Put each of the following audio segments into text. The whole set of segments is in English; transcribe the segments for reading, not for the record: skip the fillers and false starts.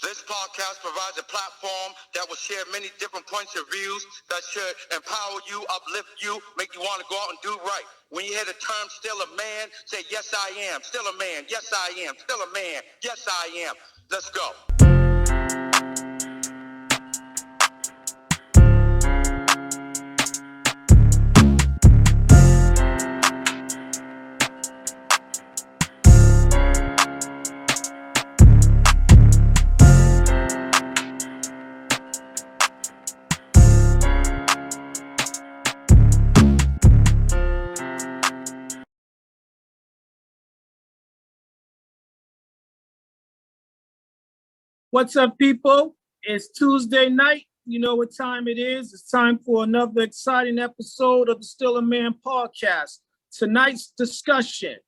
This podcast provides a platform that will share many different points of views that should empower you, uplift you, make you want to go out and do right. When you hear the term still a man, say, yes, I am. Still a man. Yes, I am. Still a man. Yes, I am. Let's go. What's up, people? It's Tuesday night. You know what time it is. It's time for another exciting episode of the Still a Man podcast. Tonight's discussion,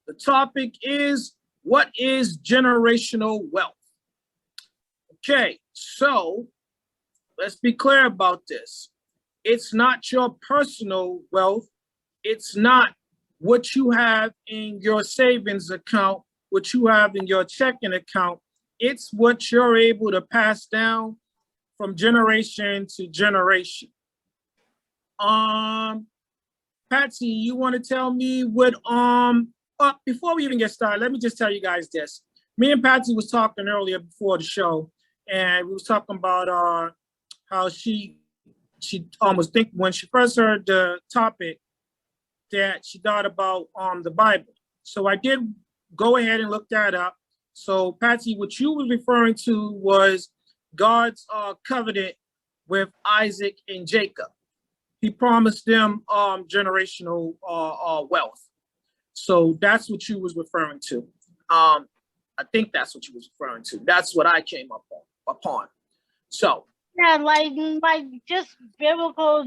the topic is, what is generational wealth? Okay, so let's be clear about this. It's not your personal wealth. It's not what you have in your savings account, what you have in your checking account. It's what you're able to pass down from generation to generation. Patsy, you want to tell me what before we even get started, let me just tell you guys this. Me and Patsy was talking earlier before the show, and we was talking about how she almost think when she first heard the topic that she thought about the Bible. So I did go ahead and look that up. So Patsy, what you were referring to was God's covenant with Isaac and Jacob. He promised them generational wealth. So that's what you was referring to. I think that's what you was referring to. That's what I came upon. So yeah, like just biblical,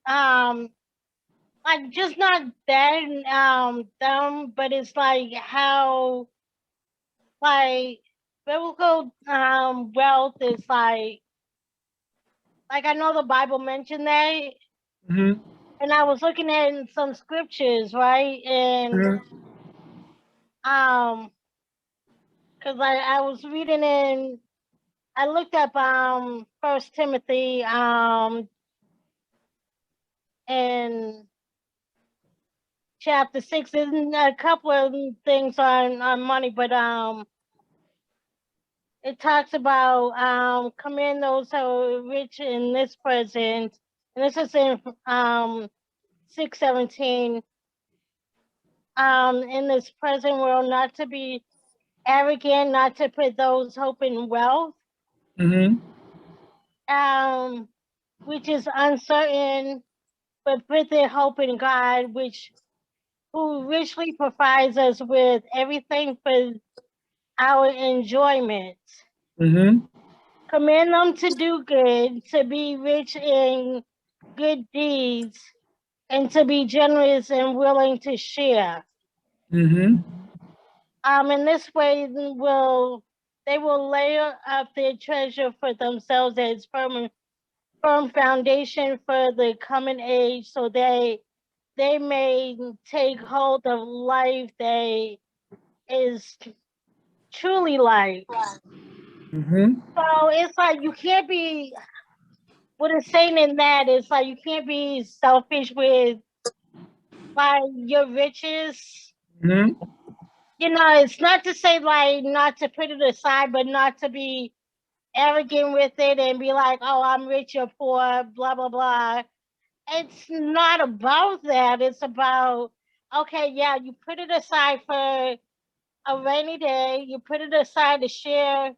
like just not that dumb, but it's like how like biblical wealth is like I know the Bible mentioned that, mm-hmm. and I was looking at some scriptures, right, and because I was reading in, I looked up First Timothy and chapter 6. There's a couple of things on money, but it talks about commend those who are rich in this present, and this is in 6:17. In this present world, not to be arrogant, not to put those hope in wealth, which is uncertain, but put their hope in God, who richly provides us with everything for our enjoyment. Command them to do good, to be rich in good deeds, and to be generous and willing to share. In this way, they will lay up their treasure for themselves as firm foundation for the coming age, so they may take hold of life that is truly life. So it's like you can't be, what it's saying in that is like you can't be selfish with like your riches. You know, it's not to say like not to put it aside, but not to be arrogant with it and be like, oh, I'm rich or poor, blah, blah, blah. It's not about that. It's about, okay, yeah, you put it aside for a rainy day. You put it aside to share.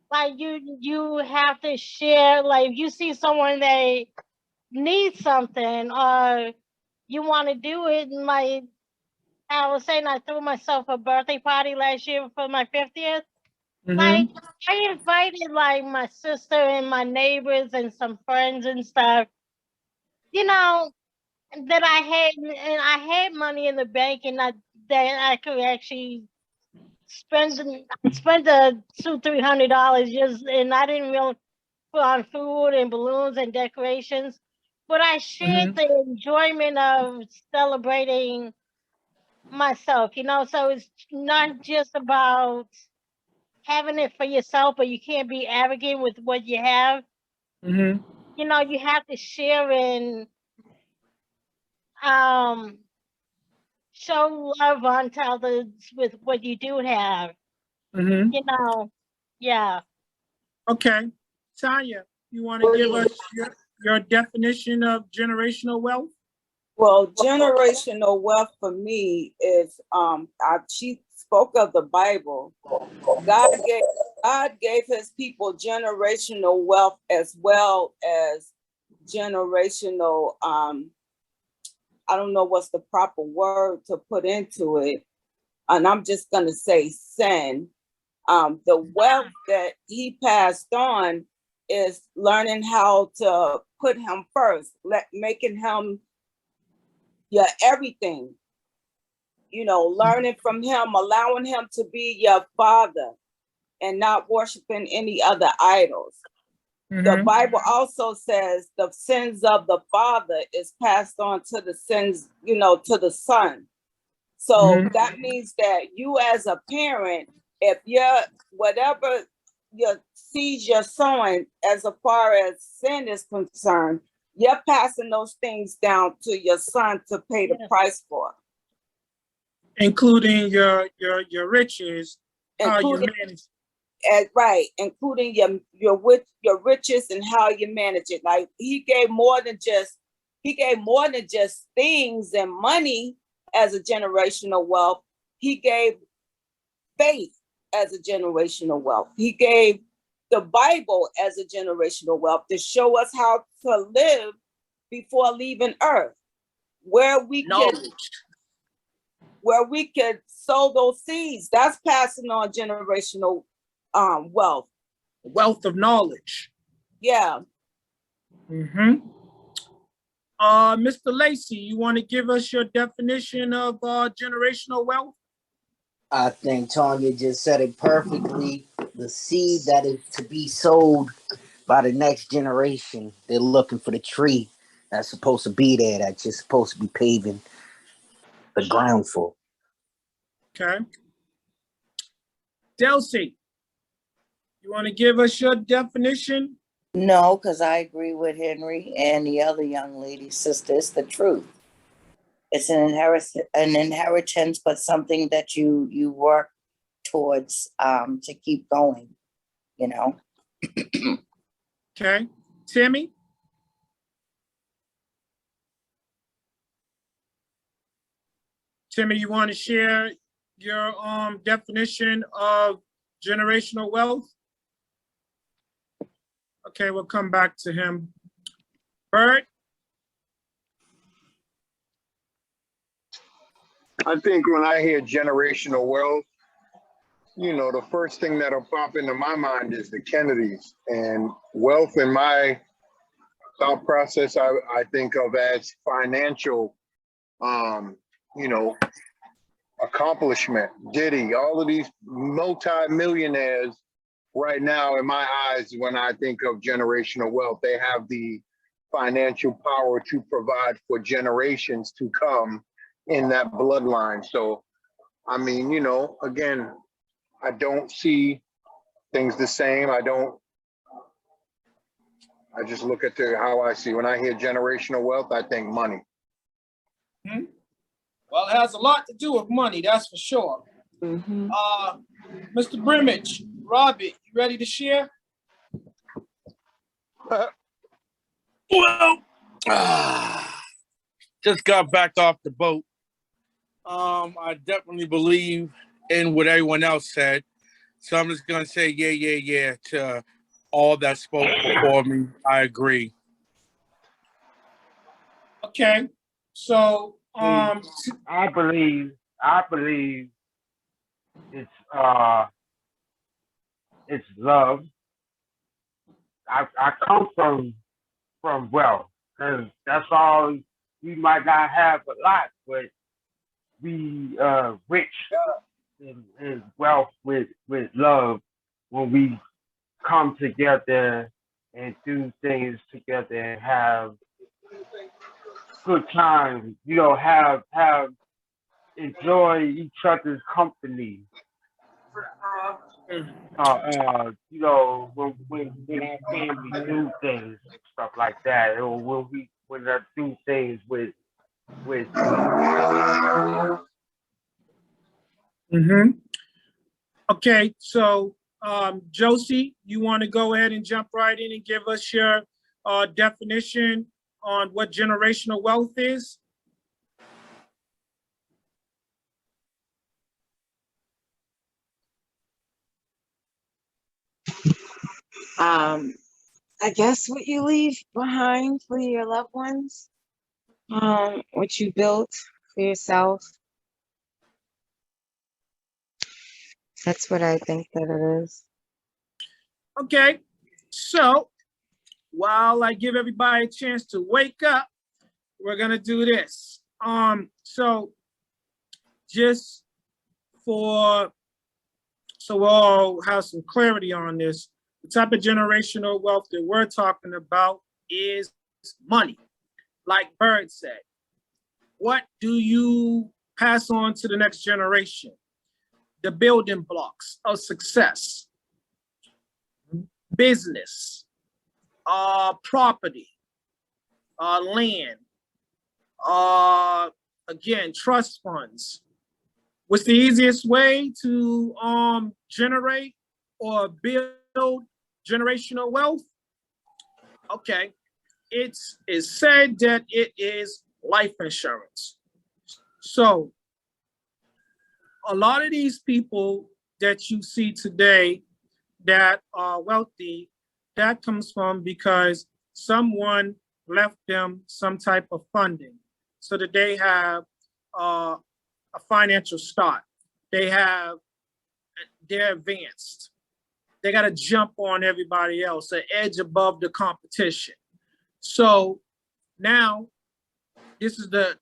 Like you have to share. Like if you see someone that needs something or you want to do it, and like I was saying, I threw myself a birthday party last year for my 50th. Like I invited like my sister and my neighbors and some friends and stuff. You know, that I had money in the bank and that I could actually spend the $200-300 just, and I didn't really put on food and balloons and decorations, but I shared the enjoyment of celebrating myself, you know. So it's not just about having it for yourself, but you can't be arrogant with what you have. Mm-hmm. You know, you have to share and show love onto others with what you do have. Mm-hmm. You know, yeah. Okay. Tanya, you want to give us your definition of generational wealth? Well, generational wealth for me is she spoke of the Bible. God gave his people generational wealth as well as generational I don't know what's the proper word to put into it. And I'm just gonna say sin. The wealth that he passed on is learning how to put him first, making him your everything, learning from him, allowing him to be your father and not worshiping any other idols. Mm-hmm. The Bible also says the sins of the father is passed on to the sins, to the son. So that means that you as a parent, if you're whatever your seeds you're sowing as far as sin is concerned, you're passing those things down to your son to pay the price for. Including your riches, how you manage. Right, including your riches and how you manage it. Like he gave more than just things and money as a generational wealth. He gave faith as a generational wealth. He gave the Bible as a generational wealth to show us how to live before leaving earth, where we could sow those seeds. That's passing on generational wealth. Wealth of knowledge. Yeah. Mm-hmm. Mr. Lacey, you want to give us your definition of generational wealth? I think Tanya just said it perfectly. The seed that is to be sowed by the next generation. They're looking for the tree that's supposed to be there, that's just supposed to be paving the ground for. Okay. Delcy, you want to give us your definition? No, because I agree with Henry and the other young lady, sister. It's the truth. It's an inheritance, but something that you work towards to keep going, Okay. Timmy? Timmy, you want to share your definition of generational wealth? Okay, we'll come back to him. Bert? I think when I hear generational wealth, the first thing that'll pop into my mind is the Kennedys. And wealth in my thought process, I think of as financial, accomplishment. Diddy, all of these multi-millionaires right now, in my eyes, when I think of generational wealth, they have the financial power to provide for generations to come in that bloodline. So, I mean, again, I don't see things the same. I just look at how I see. When I hear generational wealth, I think money. Mm-hmm. Well, it has a lot to do with money, that's for sure. Mm-hmm. Mr. Brimage, Robert, you ready to share? Well, just got back off the boat. I definitely believe in what everyone else said. So I'm just going to say, yeah, to all that spoke before me. I agree. Okay. So, I believe it's love. I come from wealth, because that's all. We might not have a lot, but we rich in wealth with love when we come together and do things together and have good times. Have enjoy each other's company. Mm. You know, when our family do things and stuff like that, or when they do things with Mm-hmm. Okay, so Josie, you want to go ahead and jump right in and give us your definition on what generational wealth is? I guess what you leave behind for your loved ones, what you built for yourself. That's what I think that it is. Okay, so while I give everybody a chance to wake up, we're gonna do this. So just for so we'll all have some clarity on this, the type of generational wealth that we're talking about is money. Like Bird said, what do you pass on to the next generation? The building blocks of success, business, property, land, again, trust funds. What's the easiest way to generate or build generational wealth? Okay, it's said that it is life insurance. So a lot of these people that you see today that are wealthy, that comes from because someone left them some type of funding so that they have a financial start. They're advanced. They got to jump on everybody else, an edge above the competition. So now this is the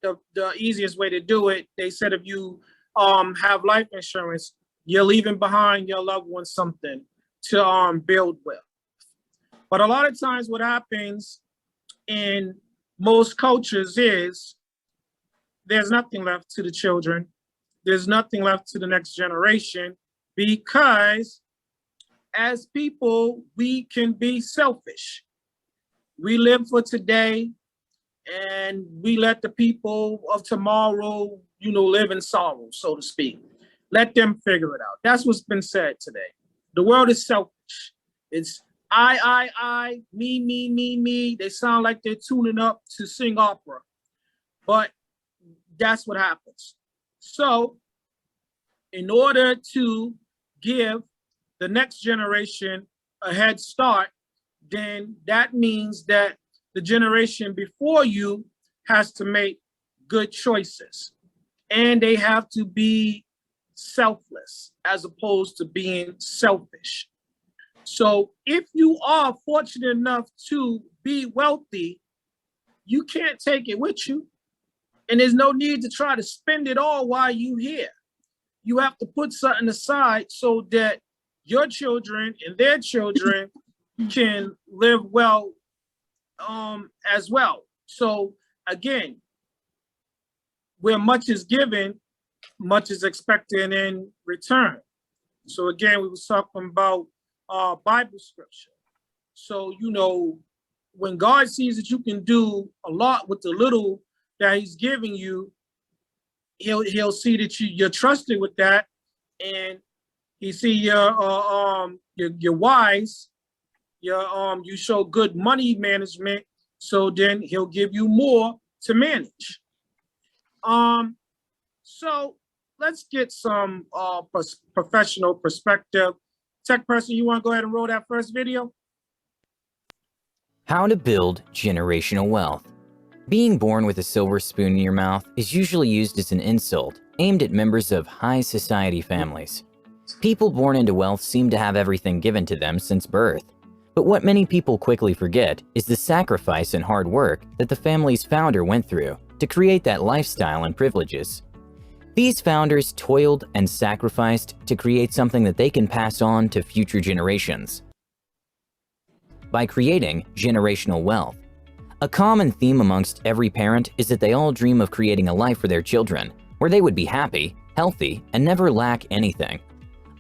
easiest way to do it. They said if you have life insurance, you're leaving behind your loved ones something to build with. But a lot of times what happens in most cultures is there's nothing left to the children. There's nothing left to the next generation because as people, we can be selfish. We live for today and we let the people of tomorrow, live in sorrow, so to speak. Let them figure it out. That's what's been said today. The world is selfish. It's I, me. They sound like they're tuning up to sing opera, but that's what happens. So in order to give the next generation a head start, then that means that the generation before you has to make good choices. And they have to be selfless as opposed to being selfish. So if you are fortunate enough to be wealthy, you can't take it with you. And there's no need to try to spend it all while you're here. You have to put something aside so that your children and their children can live well as well. So again, where much is given, much is expected in return. So again, we was talking about Bible scripture. So, when God sees that you can do a lot with the little that he's giving you, he'll see that you're trusted with that, and he see you're wise, you show good money management, so then he'll give you more to manage. So let's get some professional perspective. Tech person, you want to go ahead and roll that first video? How to build generational wealth. Being born with a silver spoon in your mouth is usually used as an insult aimed at members of high society families. People born into wealth seem to have everything given to them since birth. But what many people quickly forget is the sacrifice and hard work that the family's founder went through to create that lifestyle and privileges. These founders toiled and sacrificed to create something that they can pass on to future generations. By creating generational wealth. A common theme amongst every parent is that they all dream of creating a life for their children, where they would be happy, healthy, and never lack anything.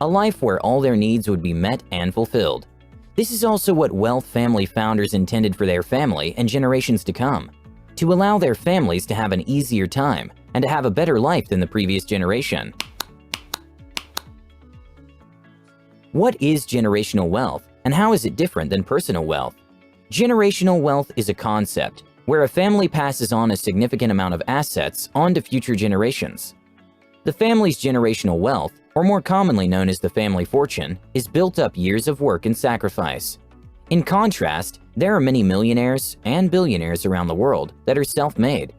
a life where all their needs would be met and fulfilled. This is also what wealth family founders intended for their family and generations to come, to allow their families to have an easier time and to have a better life than the previous generation. What is generational wealth, and how is it different than personal wealth? Generational wealth is a concept where a family passes on a significant amount of assets on to future generations. The family's generational wealth, or more commonly known as the family fortune, is built up years of work and sacrifice. In contrast, there are many millionaires and billionaires around the world that are self-made.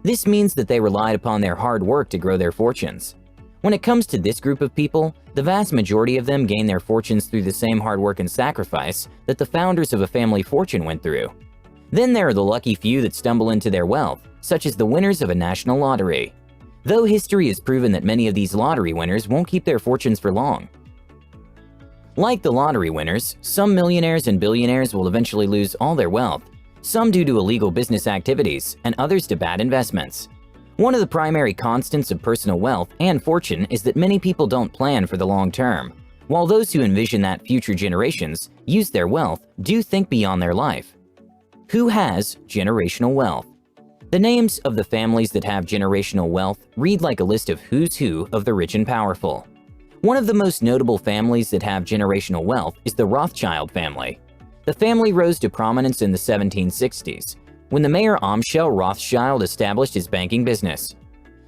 This means that they relied upon their hard work to grow their fortunes. When it comes to this group of people, the vast majority of them gain their fortunes through the same hard work and sacrifice that the founders of a family fortune went through. Then there are the lucky few that stumble into their wealth, such as the winners of a national lottery. Though history has proven that many of these lottery winners won't keep their fortunes for long. Like the lottery winners, some millionaires and billionaires will eventually lose all their wealth, some due to illegal business activities and others to bad investments. One of the primary constants of personal wealth and fortune is that many people don't plan for the long term, while those who envision that future generations use their wealth do think beyond their life. Who has generational wealth? The names of the families that have generational wealth read like a list of who's who of the rich and powerful. One of the most notable families that have generational wealth is the Rothschild family. The family rose to prominence in the 1760s, when the Mayor Amschel Rothschild established his banking business.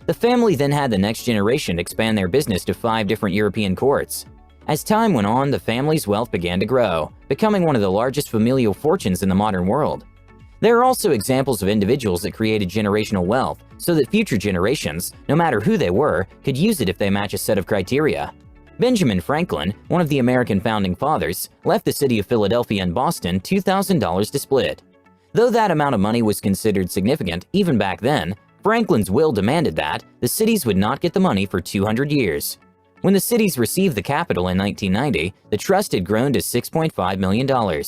The family then had the next generation expand their business to 5 different European courts. As time went on, the family's wealth began to grow, becoming one of the largest familial fortunes in the modern world. There are also examples of individuals that created generational wealth so that future generations, no matter who they were, could use it if they match a set of criteria. Benjamin Franklin, one of the American founding fathers, left the city of Philadelphia and Boston $2,000 to split. Though that amount of money was considered significant even back then, Franklin's will demanded that the cities would not get the money for 200 years. When the cities received the capital in 1990, the trust had grown to $6.5 million.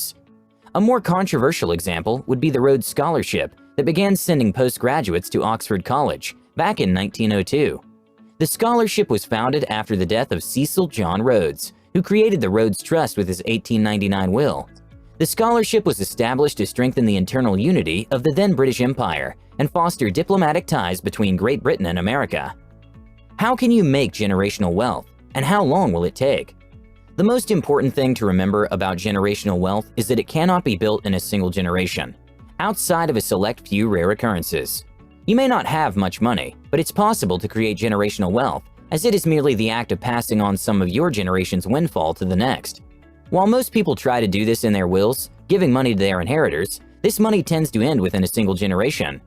A more controversial example would be the Rhodes Scholarship that began sending postgraduates to Oxford College back in 1902. The scholarship was founded after the death of Cecil John Rhodes, who created the Rhodes Trust with his 1899 will. The scholarship was established to strengthen the internal unity of the then British Empire and foster diplomatic ties between Great Britain and America. How can you make generational wealth, and how long will it take? The most important thing to remember about generational wealth is that it cannot be built in a single generation, outside of a select few rare occurrences. You may not have much money, but it's possible to create generational wealth, as it is merely the act of passing on some of your generation's windfall to the next. While most people try to do this in their wills, giving money to their inheritors, this money tends to end within a single generation.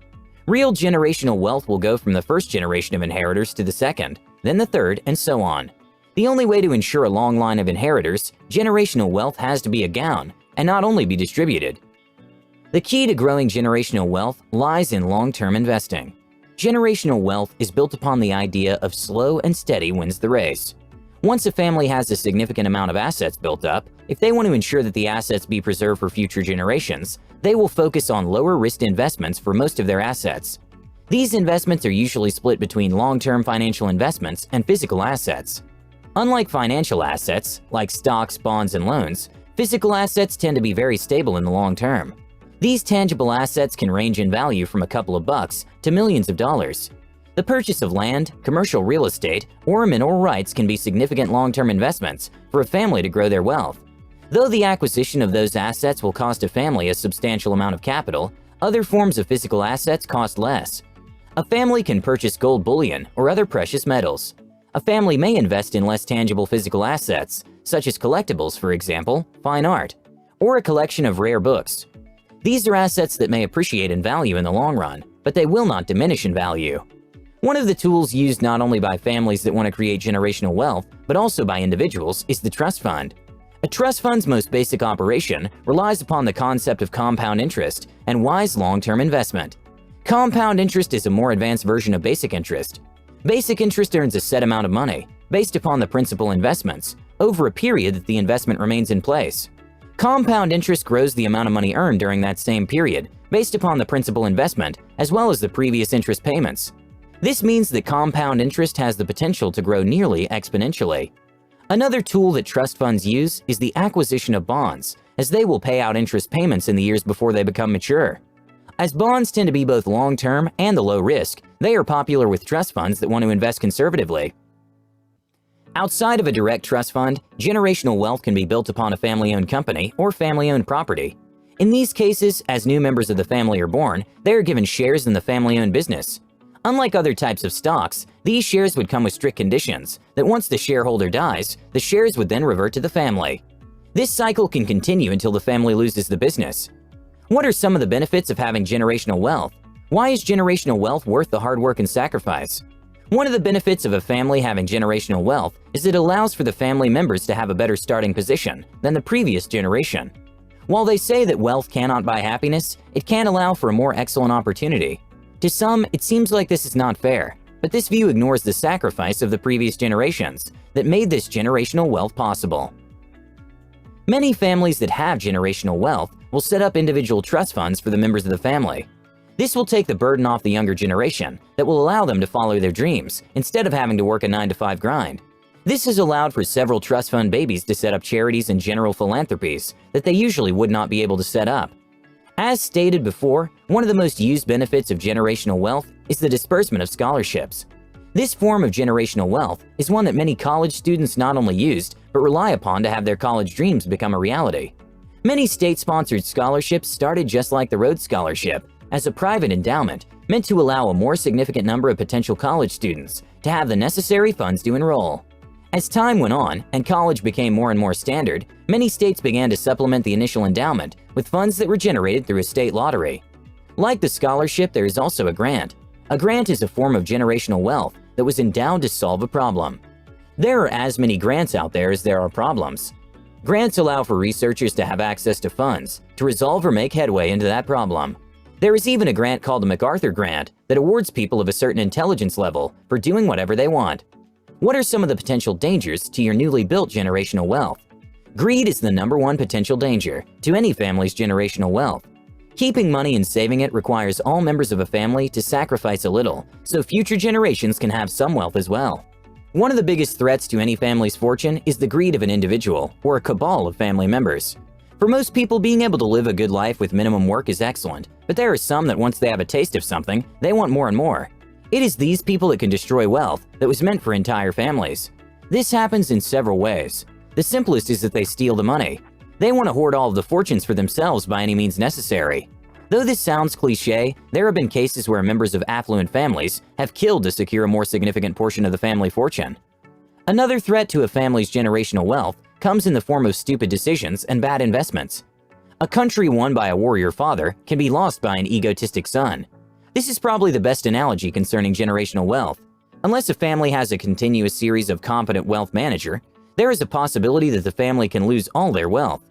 Real generational wealth will go from the first generation of inheritors to the second, then the third, and so on. The only way to ensure a long line of inheritors, generational wealth has to be a gown, and not only be distributed. The key to growing generational wealth lies in long-term investing. Generational wealth is built upon the idea of slow and steady wins the race. Once a family has a significant amount of assets built up, if they want to ensure that the assets be preserved for future generations, they will focus on lower-risk investments for most of their assets. These investments are usually split between long-term financial investments and physical assets. Unlike financial assets, like stocks, bonds, and loans, physical assets tend to be very stable in the long term. These tangible assets can range in value from a couple of bucks to millions of dollars. The purchase of land, commercial real estate, or mineral rights can be significant long-term investments for a family to grow their wealth. Though the acquisition of those assets will cost a family a substantial amount of capital, other forms of physical assets cost less. A family can purchase gold bullion or other precious metals. A family may invest in less tangible physical assets, such as collectibles, for example, fine art, or a collection of rare books. These are assets that may appreciate in value in the long run, but they will not diminish in value. One of the tools used not only by families that want to create generational wealth, but also by individuals is the trust fund. A trust fund's most basic operation relies upon the concept of compound interest and wise long-term investment. Compound interest is a more advanced version of basic interest. Basic interest earns a set amount of money, based upon the principal investments, over a period that the investment remains in place. Compound interest grows the amount of money earned during that same period, based upon the principal investment, as well as the previous interest payments. This means that compound interest has the potential to grow nearly exponentially. Another tool that trust funds use is the acquisition of bonds, as they will pay out interest payments in the years before they become mature. As bonds tend to be both long-term and the low risk, they are popular with trust funds that want to invest conservatively. Outside of a direct trust fund, generational wealth can be built upon a family-owned company or family-owned property. In these cases, as new members of the family are born, they are given shares in the family-owned business. Unlike other types of stocks, these shares would come with strict conditions that once the shareholder dies, the shares would then revert to the family. This cycle can continue until the family loses the business. What are some of the benefits of having generational wealth? Why is generational wealth worth the hard work and sacrifice? One of the benefits of a family having generational wealth is it allows for the family members to have a better starting position than the previous generation. While they say that wealth cannot buy happiness, it can allow for a more excellent opportunity. To some, it seems like this is not fair, but this view ignores the sacrifice of the previous generations that made this generational wealth possible. Many families that have generational wealth will set up individual trust funds for the members of the family. This will take the burden off the younger generation that will allow them to follow their dreams instead of having to work a 9-to-5 grind. This has allowed for several trust fund babies to set up charities and general philanthropies that they usually would not be able to set up. As stated before, one of the most used benefits of generational wealth is the disbursement of scholarships. This form of generational wealth is one that many college students not only used, but rely upon to have their college dreams become a reality. Many state-sponsored scholarships started just like the Rhodes Scholarship, as a private endowment meant to allow a more significant number of potential college students to have the necessary funds to enroll. As time went on and college became more and more standard, many states began to supplement the initial endowment with funds that were generated through a state lottery. Like the scholarship, there is also a grant. A grant is a form of generational wealth that was endowed to solve a problem. There are as many grants out there as there are problems. Grants allow for researchers to have access to funds to resolve or make headway into that problem. There is even a grant called the MacArthur Grant that awards people of a certain intelligence level for doing whatever they want. What are some of the potential dangers to your newly built generational wealth? Greed is the #1 potential danger to any family's generational wealth. Keeping money and saving it requires all members of a family to sacrifice a little so future generations can have some wealth as well. One of the biggest threats to any family's fortune is the greed of an individual or a cabal of family members. For most people, being able to live a good life with minimum work is excellent, but there are some that once they have a taste of something, they want more and more. It is these people that can destroy wealth that was meant for entire families. This happens in several ways. The simplest is that they steal the money. They want to hoard all of the fortunes for themselves by any means necessary. Though this sounds cliche, there have been cases where members of affluent families have killed to secure a more significant portion of the family fortune. Another threat to a family's generational wealth comes in the form of stupid decisions and bad investments. A country won by a warrior father can be lost by an egotistic son. This is probably the best analogy concerning generational wealth. Unless a family has a continuous series of competent wealth manager, there is a possibility that the family can lose all their wealth.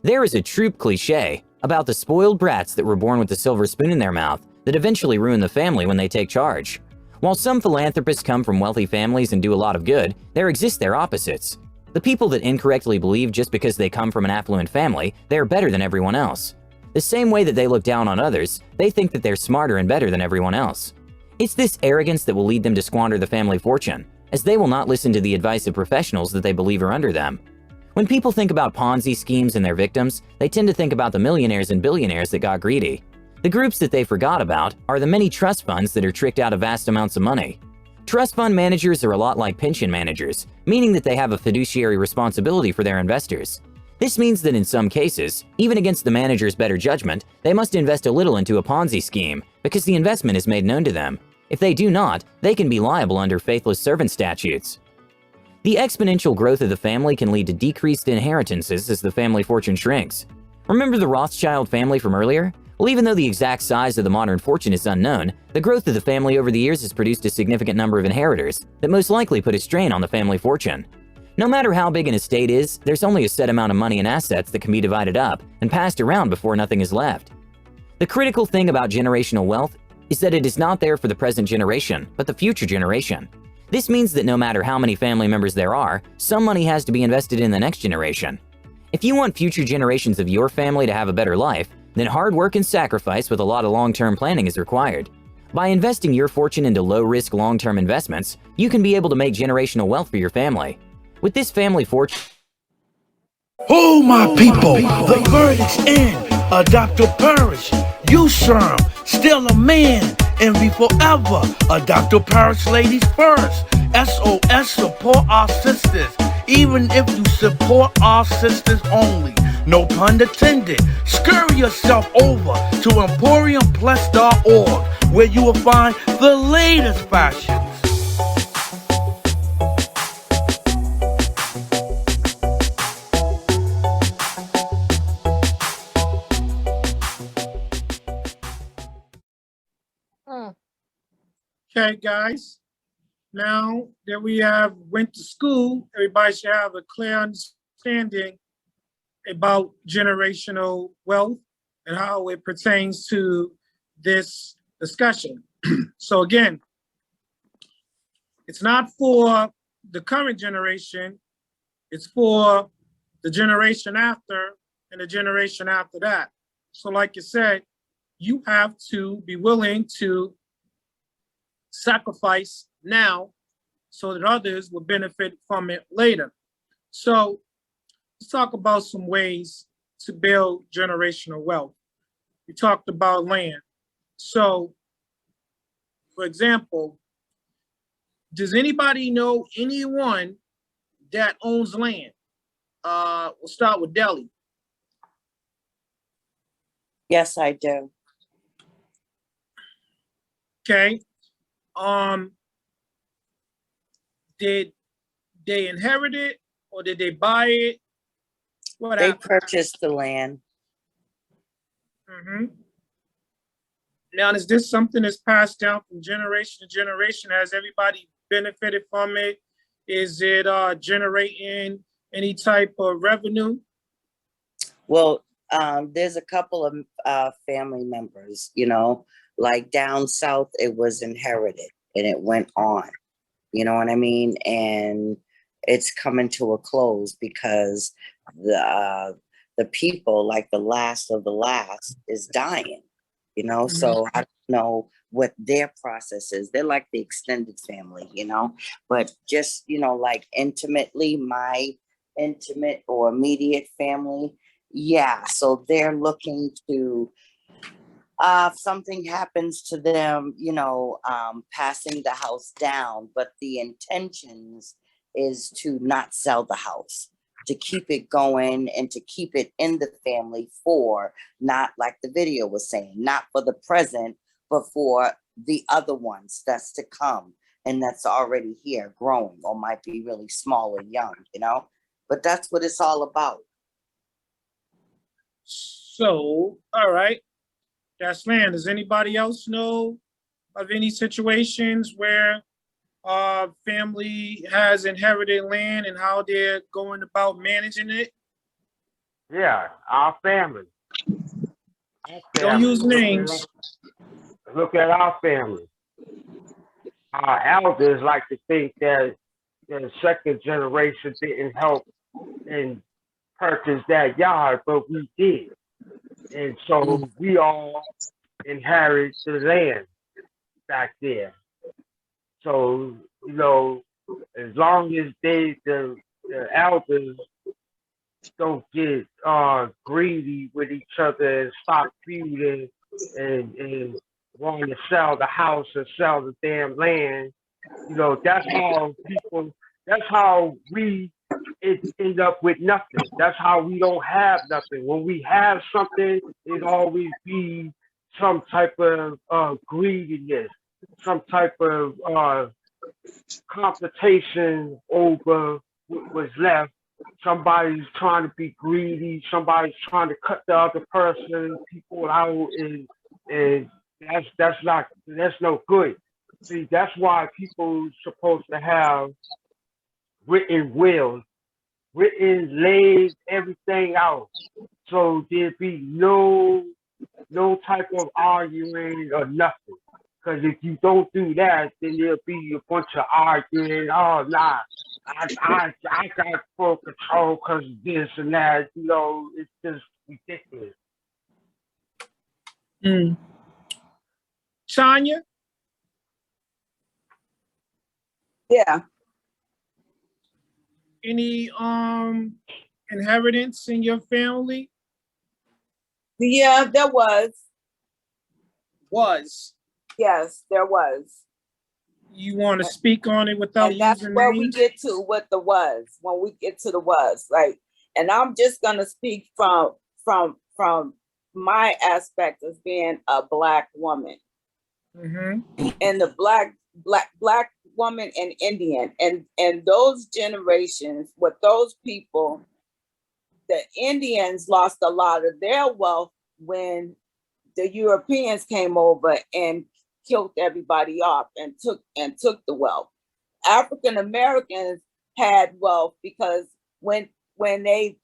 There is a trope cliche about the spoiled brats that were born with a silver spoon in their mouth that eventually ruin the family when they take charge. While some philanthropists come from wealthy families and do a lot of good, there exist their opposites. The people that incorrectly believe just because they come from an affluent family, they are better than everyone else. The same way that they look down on others, they think that they're smarter and better than everyone else. It's this arrogance that will lead them to squander the family fortune, as they will not listen to the advice of professionals that they believe are under them. When people think about Ponzi schemes and their victims, they tend to think about the millionaires and billionaires that got greedy. The groups that they forgot about are the many trust funds that are tricked out of vast amounts of money. Trust fund managers are a lot like pension managers, meaning that they have a fiduciary responsibility for their investors. This means that in some cases, even against the manager's better judgment, they must invest a little into a Ponzi scheme because the investment is made known to them. If they do not, they can be liable under faithless servant statutes. The exponential growth of the family can lead to decreased inheritances as the family fortune shrinks. Remember the Rothschild family from earlier? Well, even though the exact size of the modern fortune is unknown, the growth of the family over the years has produced a significant number of inheritors that most likely put a strain on the family fortune. No matter how big an estate is, there's only a set amount of money and assets that can be divided up and passed around before nothing is left. The critical thing about generational wealth is that it is not there for the present generation, but the future generation. This means that no matter how many family members there are, some money has to be invested in the next generation. If you want future generations of your family to have a better life, then hard work and sacrifice with a lot of long-term planning is required. By investing your fortune into low-risk long-term investments, you can be able to make generational wealth for your family. With this family fortune... Oh, my people, the verdict's in. Adopt or perish. You, SAM, still a man, and be forever. Adopt or perish, ladies first. SOS, support our sisters. Even if you support our sisters only. No pun intended. Scurry yourself over to EmporiumPlus.org, where you will find the latest fashions. Okay, guys. Now that we have went to school, everybody should have a clear understanding about generational wealth and how it pertains to this discussion. So again, it's not for the current generation, it's for the generation after and the generation after that. So like you said, you have to be willing to sacrifice now so that others will benefit from it later. So let's talk about some ways to build generational wealth. We talked about land. So, for example, does anybody know anyone that owns land? We'll start with Delhi. Yes, I do. Okay. Did they inherit it or did they buy it? What They happened? purchased the land. Mm-hmm. Now, is this something that's passed down from generation to generation? Has everybody benefited from it? Is it generating any type of revenue? Well, there's a couple of family members, you know, like down south, it was inherited and it went on, you know what I mean? And it's coming to a close because the people, like the last of the last, is dying, you know? Mm-hmm. So I don't know what their process is. They're like the extended family, you know? But just, you know, like intimately, my intimate or immediate family, yeah, so they're looking to, if something happens to them, you know, passing the house down, but the intentions is to not sell the house, to keep it going and to keep it in the family for, not like the video was saying, not for the present, but for the other ones that's to come and that's already here growing or might be really small or young, you know? But that's what it's all about. So, all right, that's land. Does anybody else know of any situations where family has inherited land and how they're going about managing it? Yeah, our family. Don't use names. Look at our family. Our elders like to think that the second generation didn't help and purchase that yard, but we did. And so we all inherit the land back there. So, you know, as long as the elders don't get greedy with each other and stop feuding and wanting to sell the house and sell the damn land, you know, that's how we end up with nothing. That's how we don't have nothing. When we have something, it always be some type of greediness, some type of competition over what was left. Somebody's trying to be greedy. Somebody's trying to cut the other person, people out, and that's no good. See, that's why people supposed to have written wills, written, laid everything out, so there'd be no type of arguing or nothing. Because if you don't do that, then there'll be a bunch of arguing. Oh, nah, I got full control because this and that. You know, it's just ridiculous. Tanya? Yeah. any inheritance in your family? Yeah, there was. Yes, there was. You want to speak on it without And that's using where we names? get to what the was, when we get to the was. Like, and I'm just gonna speak from my aspect as being a Black woman. Mm-hmm. And the black woman and Indian, and those generations with those people, the Indians lost a lot of their wealth when the Europeans came over and killed everybody off and took the wealth. African Americans had wealth because when they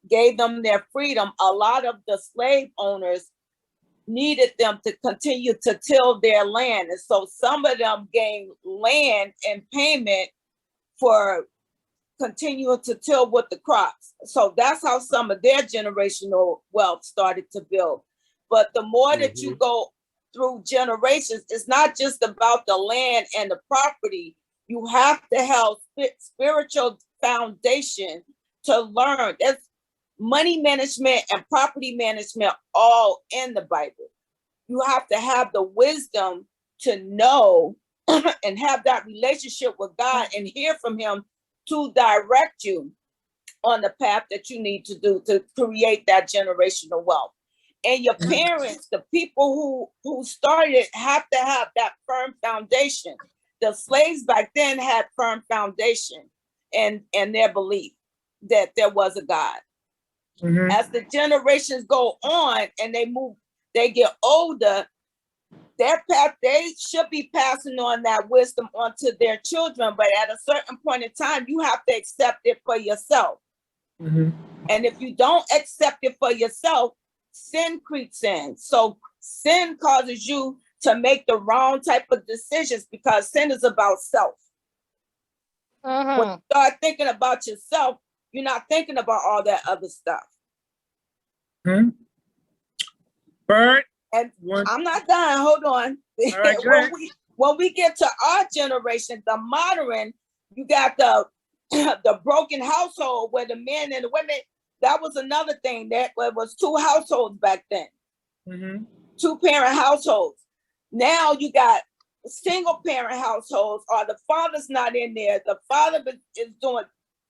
gave them their freedom, a lot of the slave owners needed them to continue to till their land. And so some of them gained land in payment for continuing to till with the crops. So that's how some of their generational wealth started to build. But the more that you go through generations, it's not just about the land and the property. You have to have spiritual foundation to learn. There's money management and property management all in the Bible. You have to have the wisdom to know and have that relationship with God and hear from him to direct you on the path that you need to do to create that generational wealth. And your parents, the people who started, have to have that firm foundation. The slaves back then had firm foundation and their belief that there was a God. Mm-hmm. As the generations go on and they get older, their path, they should be passing on that wisdom onto their children, but at a certain point in time, you have to accept it for yourself. Mm-hmm. And if you don't accept it for yourself, sin creeps in. So sin causes you to make the wrong type of decisions because sin is about self. When you start thinking about yourself, you're not thinking about all that other stuff. Hmm? Bird? And I'm not done. Hold on. All right, when we get to our generation, the modern, you got the broken household where the men and the women, that was another thing. That was two households back then. Mm-hmm. 2-parent households. Now you got single parent households, or the father's not in there. The father is doing,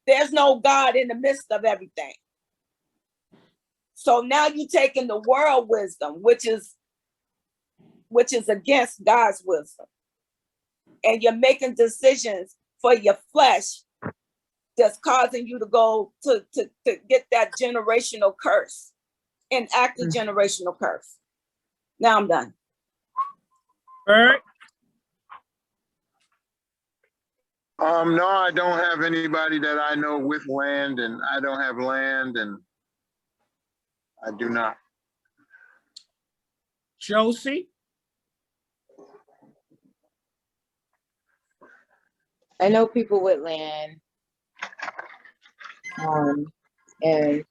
there's no God in the midst of everything. So now you're taking the world wisdom, which is against God's wisdom. And you're making decisions for your flesh that's causing you to go to get that generational curse, enact a generational curse. Now I'm done. All right. No, I don't have anybody that I know with land, and I don't have land, and I do not. Josie? I know people with land, and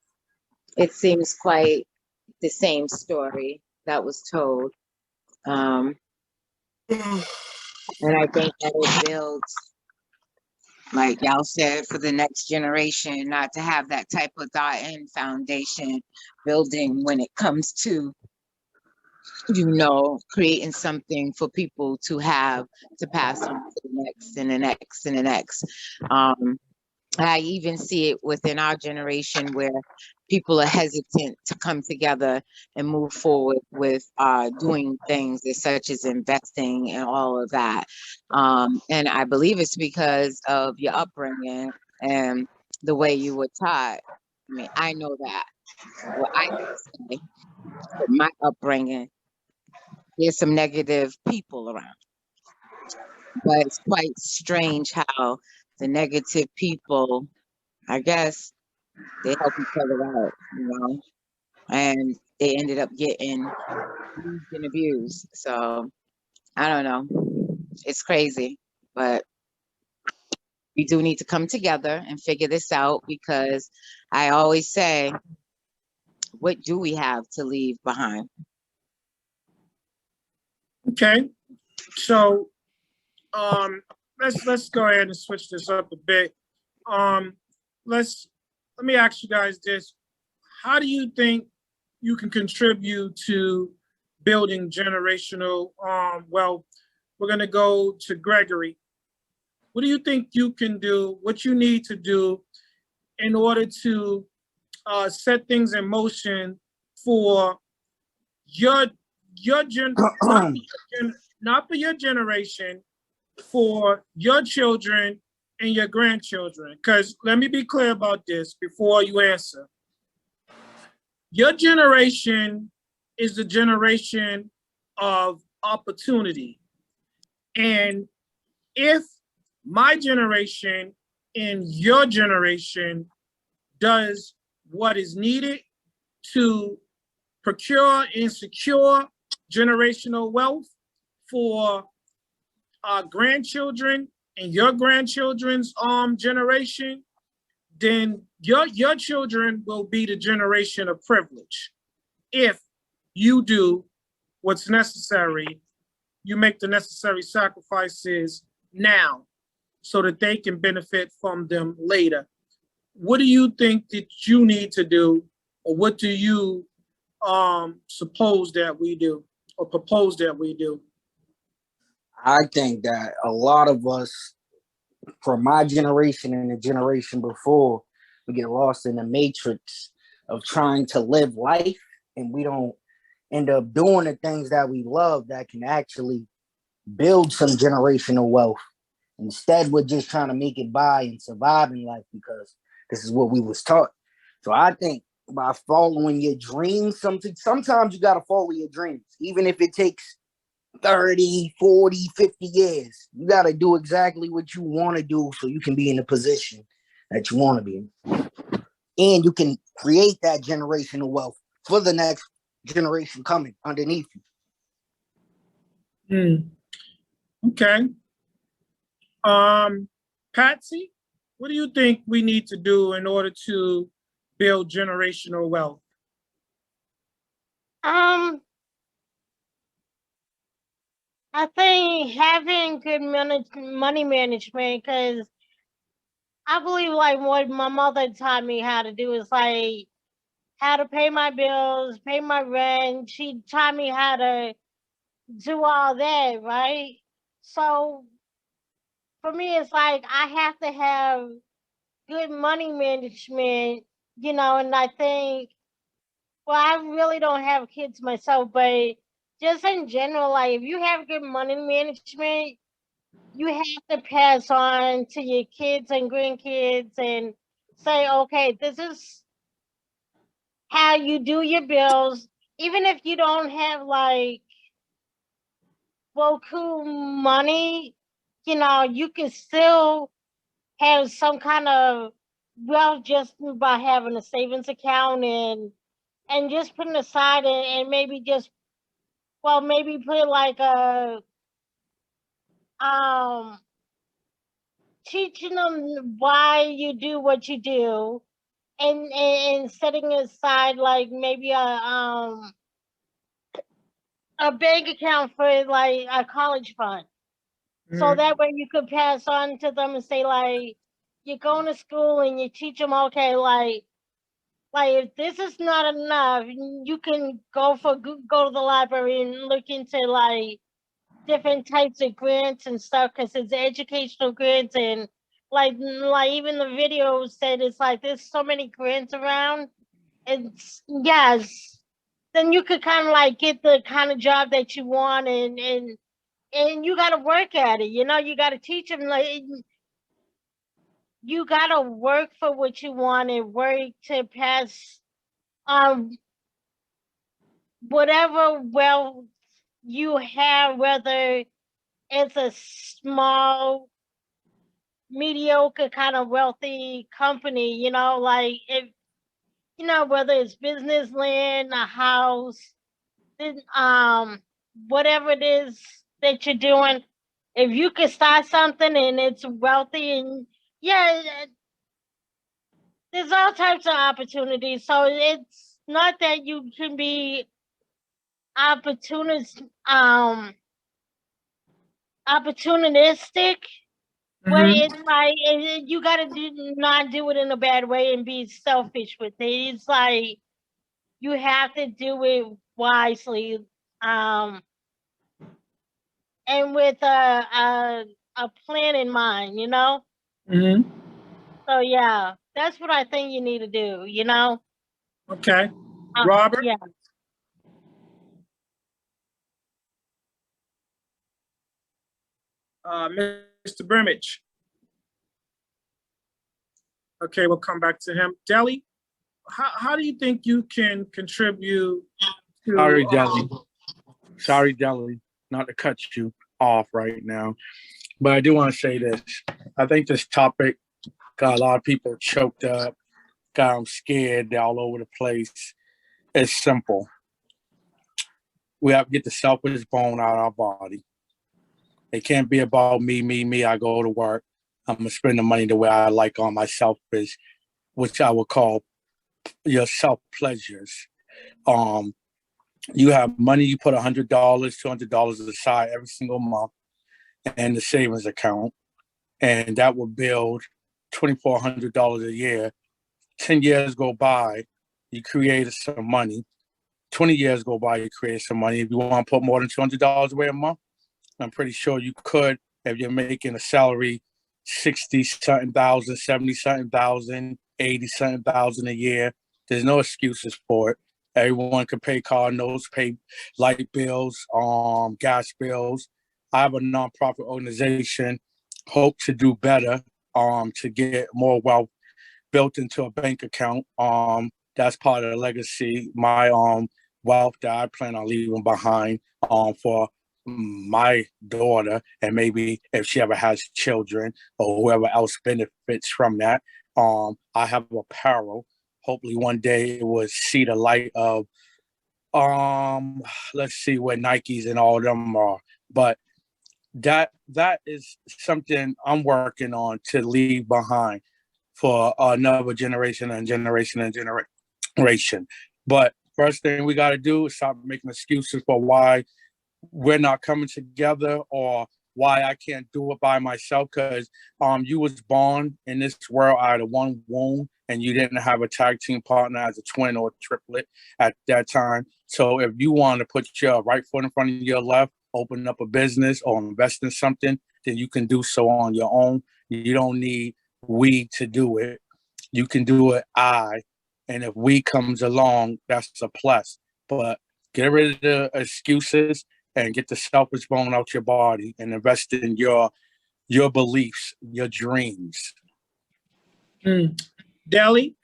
it seems quite the same story that was told. And I think that it builds, like y'all said, for the next generation, not to have that type of thought and foundation building when it comes to, creating something for people to have to pass on to the next and the next and the next. I even see it within our generation where people are hesitant to come together and move forward with doing things such as investing and all of that. And I believe it's because of your upbringing and the way you were taught. I mean, I know that. What I can say, with my upbringing, there's some negative people around. But it's quite strange how the negative people, I guess, they help each other out, and they ended up getting used and abused. So I don't know. It's crazy, but we do need to come together and figure this out, because I always say, what do we have to leave behind? Okay. So let's go ahead and switch this up a bit. let me ask you guys this. How do you think you can contribute to building generational wealth? We're going to go to Gregory. What do you think you can do, what you need to do in order to set things in motion for your not for your generation, for your children and your grandchildren? Because let me be clear about this before you answer. Your generation is the generation of opportunity. And if my generation and your generation does what is needed to procure and secure generational wealth for our grandchildren and your grandchildren's generation, then your children will be the generation of privilege. If you do what's necessary, you make the necessary sacrifices now so that they can benefit from them later. What do you think that you need to do, or what do you suppose that we do, or propose that we do? I think that a lot of us from my generation and the generation before, we get lost in the matrix of trying to live life, and we don't end up doing the things that we love that can actually build some generational wealth. Instead, we're just trying to make it by and survive in life because this is what we was taught. So I think by following your dreams, sometimes you got to follow your dreams, even if it takes 30, 40, 50 years. You got to do exactly what you want to do so you can be in the position that you want to be in. And you can create that generational wealth for the next generation coming underneath you. Okay. Patsy, what do you think we need to do in order to build generational wealth? I think having good money management, because I believe like what my mother taught me how to do is like how to pay my bills, pay my rent. She taught me how to do all that, right? So for me, it's like I have to have good money management, and I think, well, I really don't have kids myself, but just in general, like if you have good money management, you have to pass on to your kids and grandkids and say, okay, this is how you do your bills. Even if you don't have like Boku money, you can still have some kind of wealth just by having a savings account and just putting aside and maybe just maybe put like a teaching them why you do what you do and setting aside like maybe a bank account for like a college fund. So that way you could pass on to them and say like you're going to school and you teach them, okay, like if this is not enough, you can go to the library and look into like different types of grants and stuff because it's educational grants and like even the video said it's like there's so many grants around. It's yes, then you could kind of like get the kind of job that you want and you got to work at it. You got to teach them like you got to work for what you want and work to pass whatever wealth you have, whether it's a small, mediocre kind of wealthy company, like if whether it's business land, a house, whatever it is that you're doing, if you could start something and it's wealthy and there's all types of opportunities. So it's not that you can be opportunistic, But it's like you gotta not do it in a bad way and be selfish with it. It's like you have to do it wisely, and with a plan in mind, you know. Mm-hmm. So yeah, that's what I think you need to do. You know. Okay. Robert, Yeah. Mr. Brimage. Okay, we'll come back to him. Deli, how do you think you can contribute to? Sorry, Deli. Sorry, Deli, not to cut you off right now, but I do want to say this. I think this topic got a lot of people choked up, got them scared, they're all over the place. It's simple. We have to get the selfish bone out of our body. It can't be about me, me, me. I go to work. I'm gonna spend the money the way I like on my selfish, which I would call your self pleasures. Um, you have money, you put $100, $200 aside every single month in the savings account, and that will build $2,400 a year. 10 years go by, you created some money. 20 years go by, you create some money. If you want to put more than $200 away a month, I'm pretty sure you could if you're making a salary 60 something thousand, 70 something thousand, 80 something thousand a year. There's no excuses for it. Everyone can pay car notes, pay light bills, gas bills. I have a nonprofit organization, hope to do better, to get more wealth built into a bank account. That's part of the legacy, my wealth that I plan on leaving behind for my daughter, and maybe if she ever has children or whoever else benefits from that. I have apparel. Hopefully one day it will see the light of let's see where Nikes and all of them are. But that is something I'm working on to leave behind for another generation and generation and generation. But first thing we got to do is stop making excuses for why we're not coming together or why I can't do it by myself. Because you was born in this world out of one womb and you didn't have a tag team partner as a twin or a triplet at that time. So if you want to put your right foot in front of your left, open up a business or invest in something, then you can do so on your own. You don't need we to do it. You can do it I. And if we comes along, that's a plus. But get rid of the excuses and get the selfish bone out your body and invest in your beliefs, your dreams. Deli?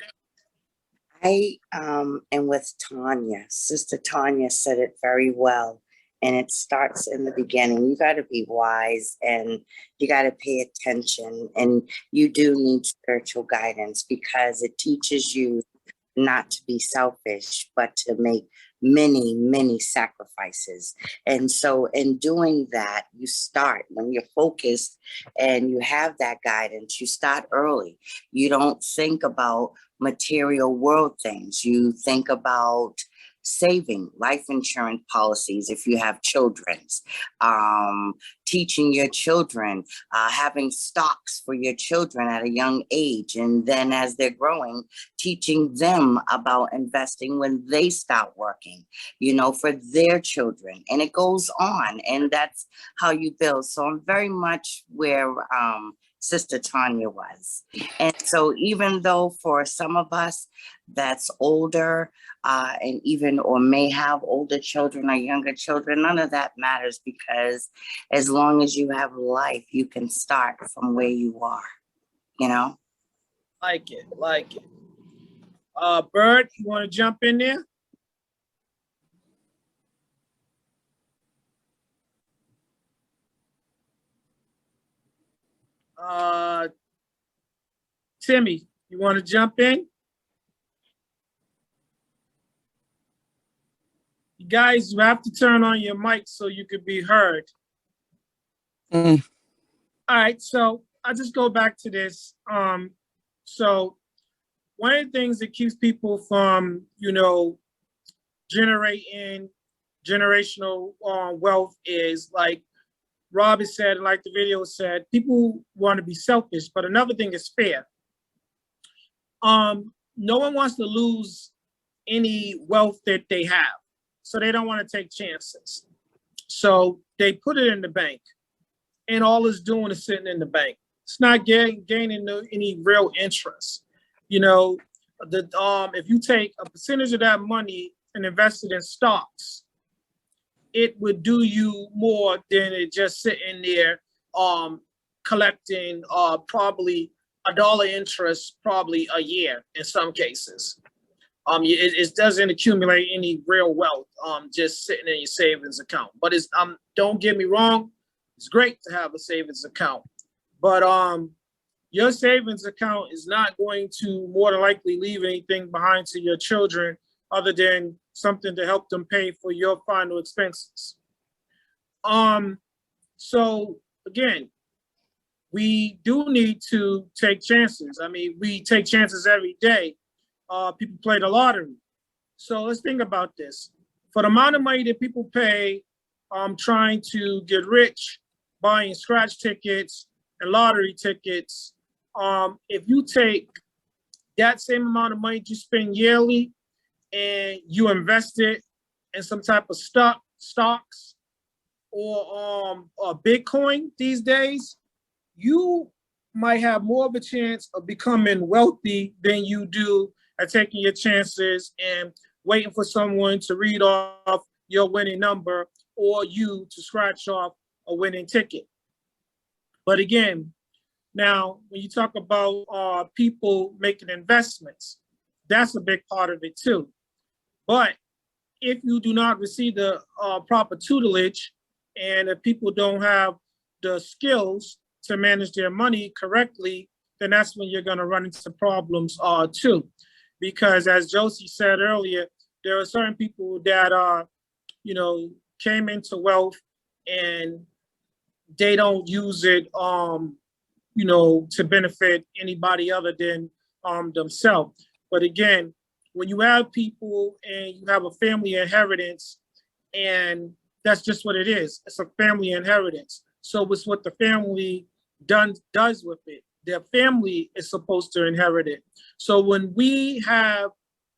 I am with Tanya. Sister Tanya said it very well. And it starts in the beginning. You got to be wise and you got to pay attention. And you do need spiritual guidance because it teaches you not to be selfish, but to make many, many sacrifices. And so in doing that, you start when you're focused and you have that guidance, you start early. You don't think about material world things. You think about saving life insurance policies if you have children's, teaching your children, having stocks for your children at a young age. And then as they're growing, teaching them about investing when they start working, for their children. And it goes on. And that's how you build. So I'm very much where Sister Tanya was. And so even though for some of us that's older, and even or may have older children or younger children, none of that matters because as long as you have life, you can start from where you are, Like it. Bird, you want to jump in there? Timmy, you want to jump in? You guys, you have to turn on your mic so you could be heard. All right, so I'll just go back to this. So one of the things that keeps people from, generating generational wealth is like Robert said, like the video said, people want to be selfish, but another thing is fair. No one wants to lose any wealth that they have, so they don't want to take chances. So they put it in the bank, and all it's doing is sitting in the bank. It's not gaining any real interest. You know, if you take a percentage of that money and invest it in stocks, it would do you more than it just sitting there collecting probably $1 interest probably a year in some cases. It doesn't accumulate any real wealth just sitting in your savings account. But it's don't get me wrong, it's great to have a savings account, but your savings account is not going to more than likely leave anything behind to your children other than something to help them pay for your final expenses. So again, we do need to take chances. I mean, we take chances every day. People play the lottery. So let's think about this. For the amount of money that people pay trying to get rich, buying scratch tickets and lottery tickets, if you take that same amount of money you spend yearly and you invest it in some type of stocks or Bitcoin these days, you might have more of a chance of becoming wealthy than you do at taking your chances and waiting for someone to read off your winning number or you to scratch off a winning ticket. But again, now when you talk about people making investments, that's a big part of it too. But if you do not receive the proper tutelage and if people don't have the skills to manage their money correctly, then that's when you're going to run into problems too. Because as Josie said earlier, there are certain people that came into wealth and they don't use it to benefit anybody other than themselves. But again, when you have people and you have a family inheritance, and that's just what it is. It's a family inheritance. So it's what the family does with it. Their family is supposed to inherit it. So when we have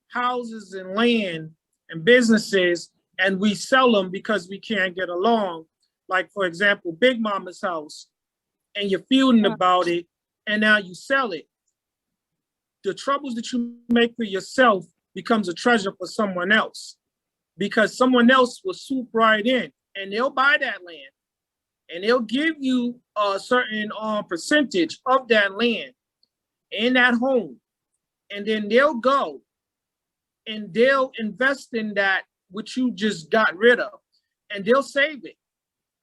houses and land and businesses and we sell them because we can't get along, like for example, Big Mama's house, and you're feuding about it, and now you sell it, the troubles that you make for yourself becomes a treasure for someone else, because someone else will swoop right in and they'll buy that land and they'll give you a certain percentage of that land in that home. And then they'll go and they'll invest in that which you just got rid of, and they'll save it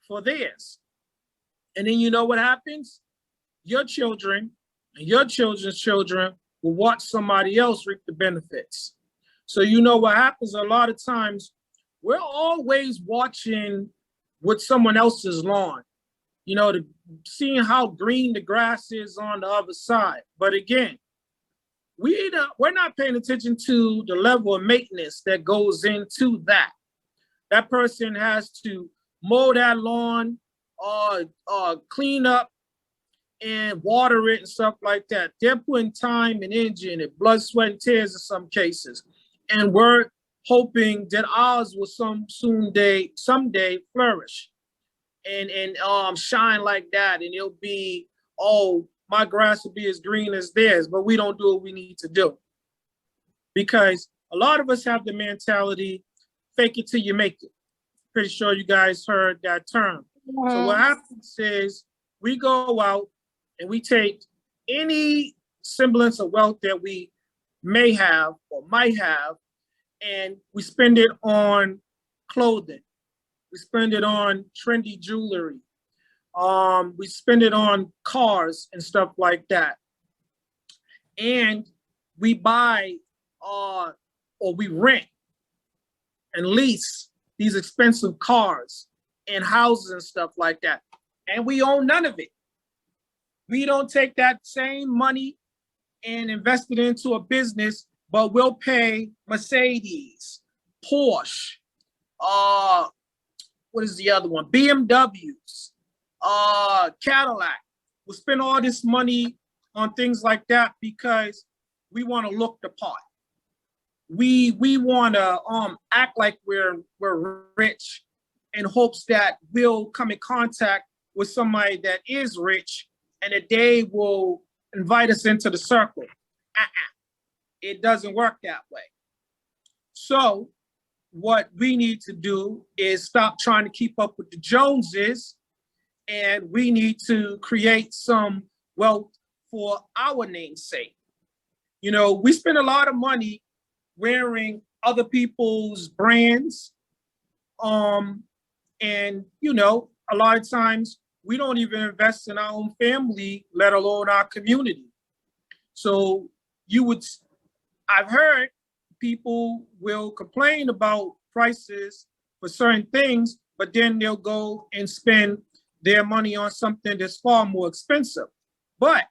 for theirs. And then you know what happens? Your children and your children's children will watch somebody else reap the benefits. So you know what happens a lot of times, we're always watching what someone else's lawn, seeing how green the grass is on the other side. But again, we're not paying attention to the level of maintenance that goes into that. That person has to mow that lawn, clean up and water it and stuff like that. They're putting time and energy in it, blood, sweat, and tears in some cases. And we're hoping that ours will someday flourish and shine like that. And it'll be, my grass will be as green as theirs, but we don't do what we need to do. Because a lot of us have the mentality, fake it till you make it. Pretty sure you guys heard that term. So what happens is we go out and we take any semblance of wealth that we may have or might have, and we spend it on clothing. We spend it on trendy jewelry. We spend it on cars and stuff like that. And we buy or we rent and lease these expensive cars and houses and stuff like that. And we own none of it. We don't take that same money and invest it into a business, but we'll pay Mercedes, Porsche, what is the other one? BMWs, Cadillac. We'll spend all this money on things like that because we want to look the part. We want to act like we're rich in hopes that we'll come in contact with somebody that is rich and that they will invite us into the circle. It doesn't work that way. So what we need to do is stop trying to keep up with the Joneses, and we need to create some wealth for our namesake. You know, we spend a lot of money wearing other people's brands. And, you know, a lot of times we don't even invest in our own family, let alone our community. So I've heard people will complain about prices for certain things, but then they'll go and spend their money on something that's far more expensive. But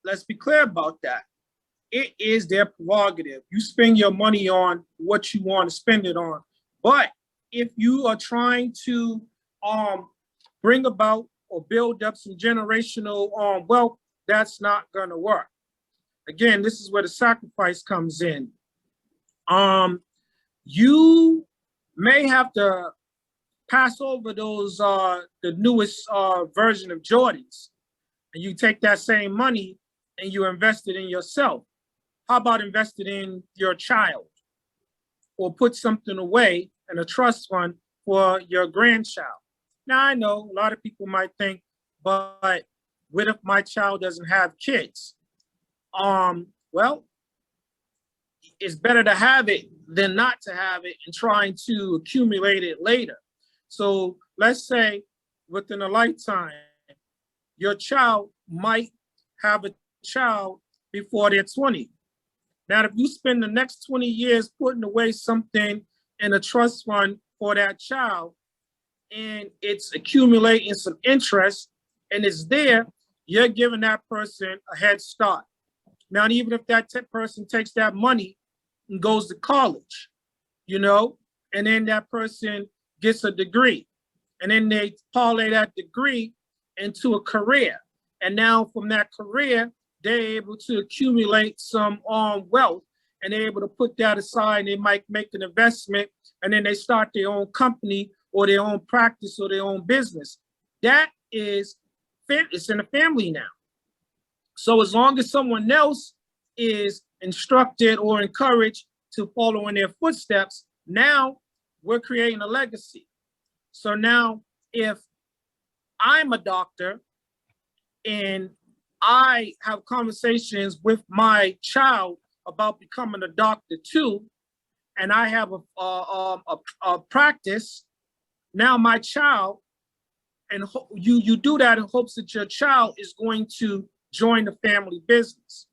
let's be clear about that. It is their prerogative. You spend your money on what you want to spend it on. But if you are trying to bring about or build up some generational wealth, that's not going to work. Again, this is where the sacrifice comes in. You may have to pass over those the newest version of Jordans, and you take that same money and you invest it in yourself. How about invested in your child, or put something away in a trust fund for your grandchild? Now, I know a lot of people might think, but what if my child doesn't have kids? Well, it's better to have it than not to have it and trying to accumulate it later. So let's say within a lifetime, your child might have a child before they're 20. Now, if you spend the next 20 years putting away something in a trust fund for that child, and it's accumulating some interest and it's there, you're giving that person a head start. Now, even if that person takes that money and goes to college, you know, and then that person gets a degree, and then they parlay that degree into a career. And now from that career, they're able to accumulate some wealth, and they're able to put that aside, and they might make an investment, and then they start their own company or their own practice or their own business. That is, it's in the family now. So as long as someone else is instructed or encouraged to follow in their footsteps, now we're creating a legacy. So now if I'm a doctor and I have conversations with my child about becoming a doctor too, and I have a practice, now my child, and you do that in hopes that your child is going to join the family business.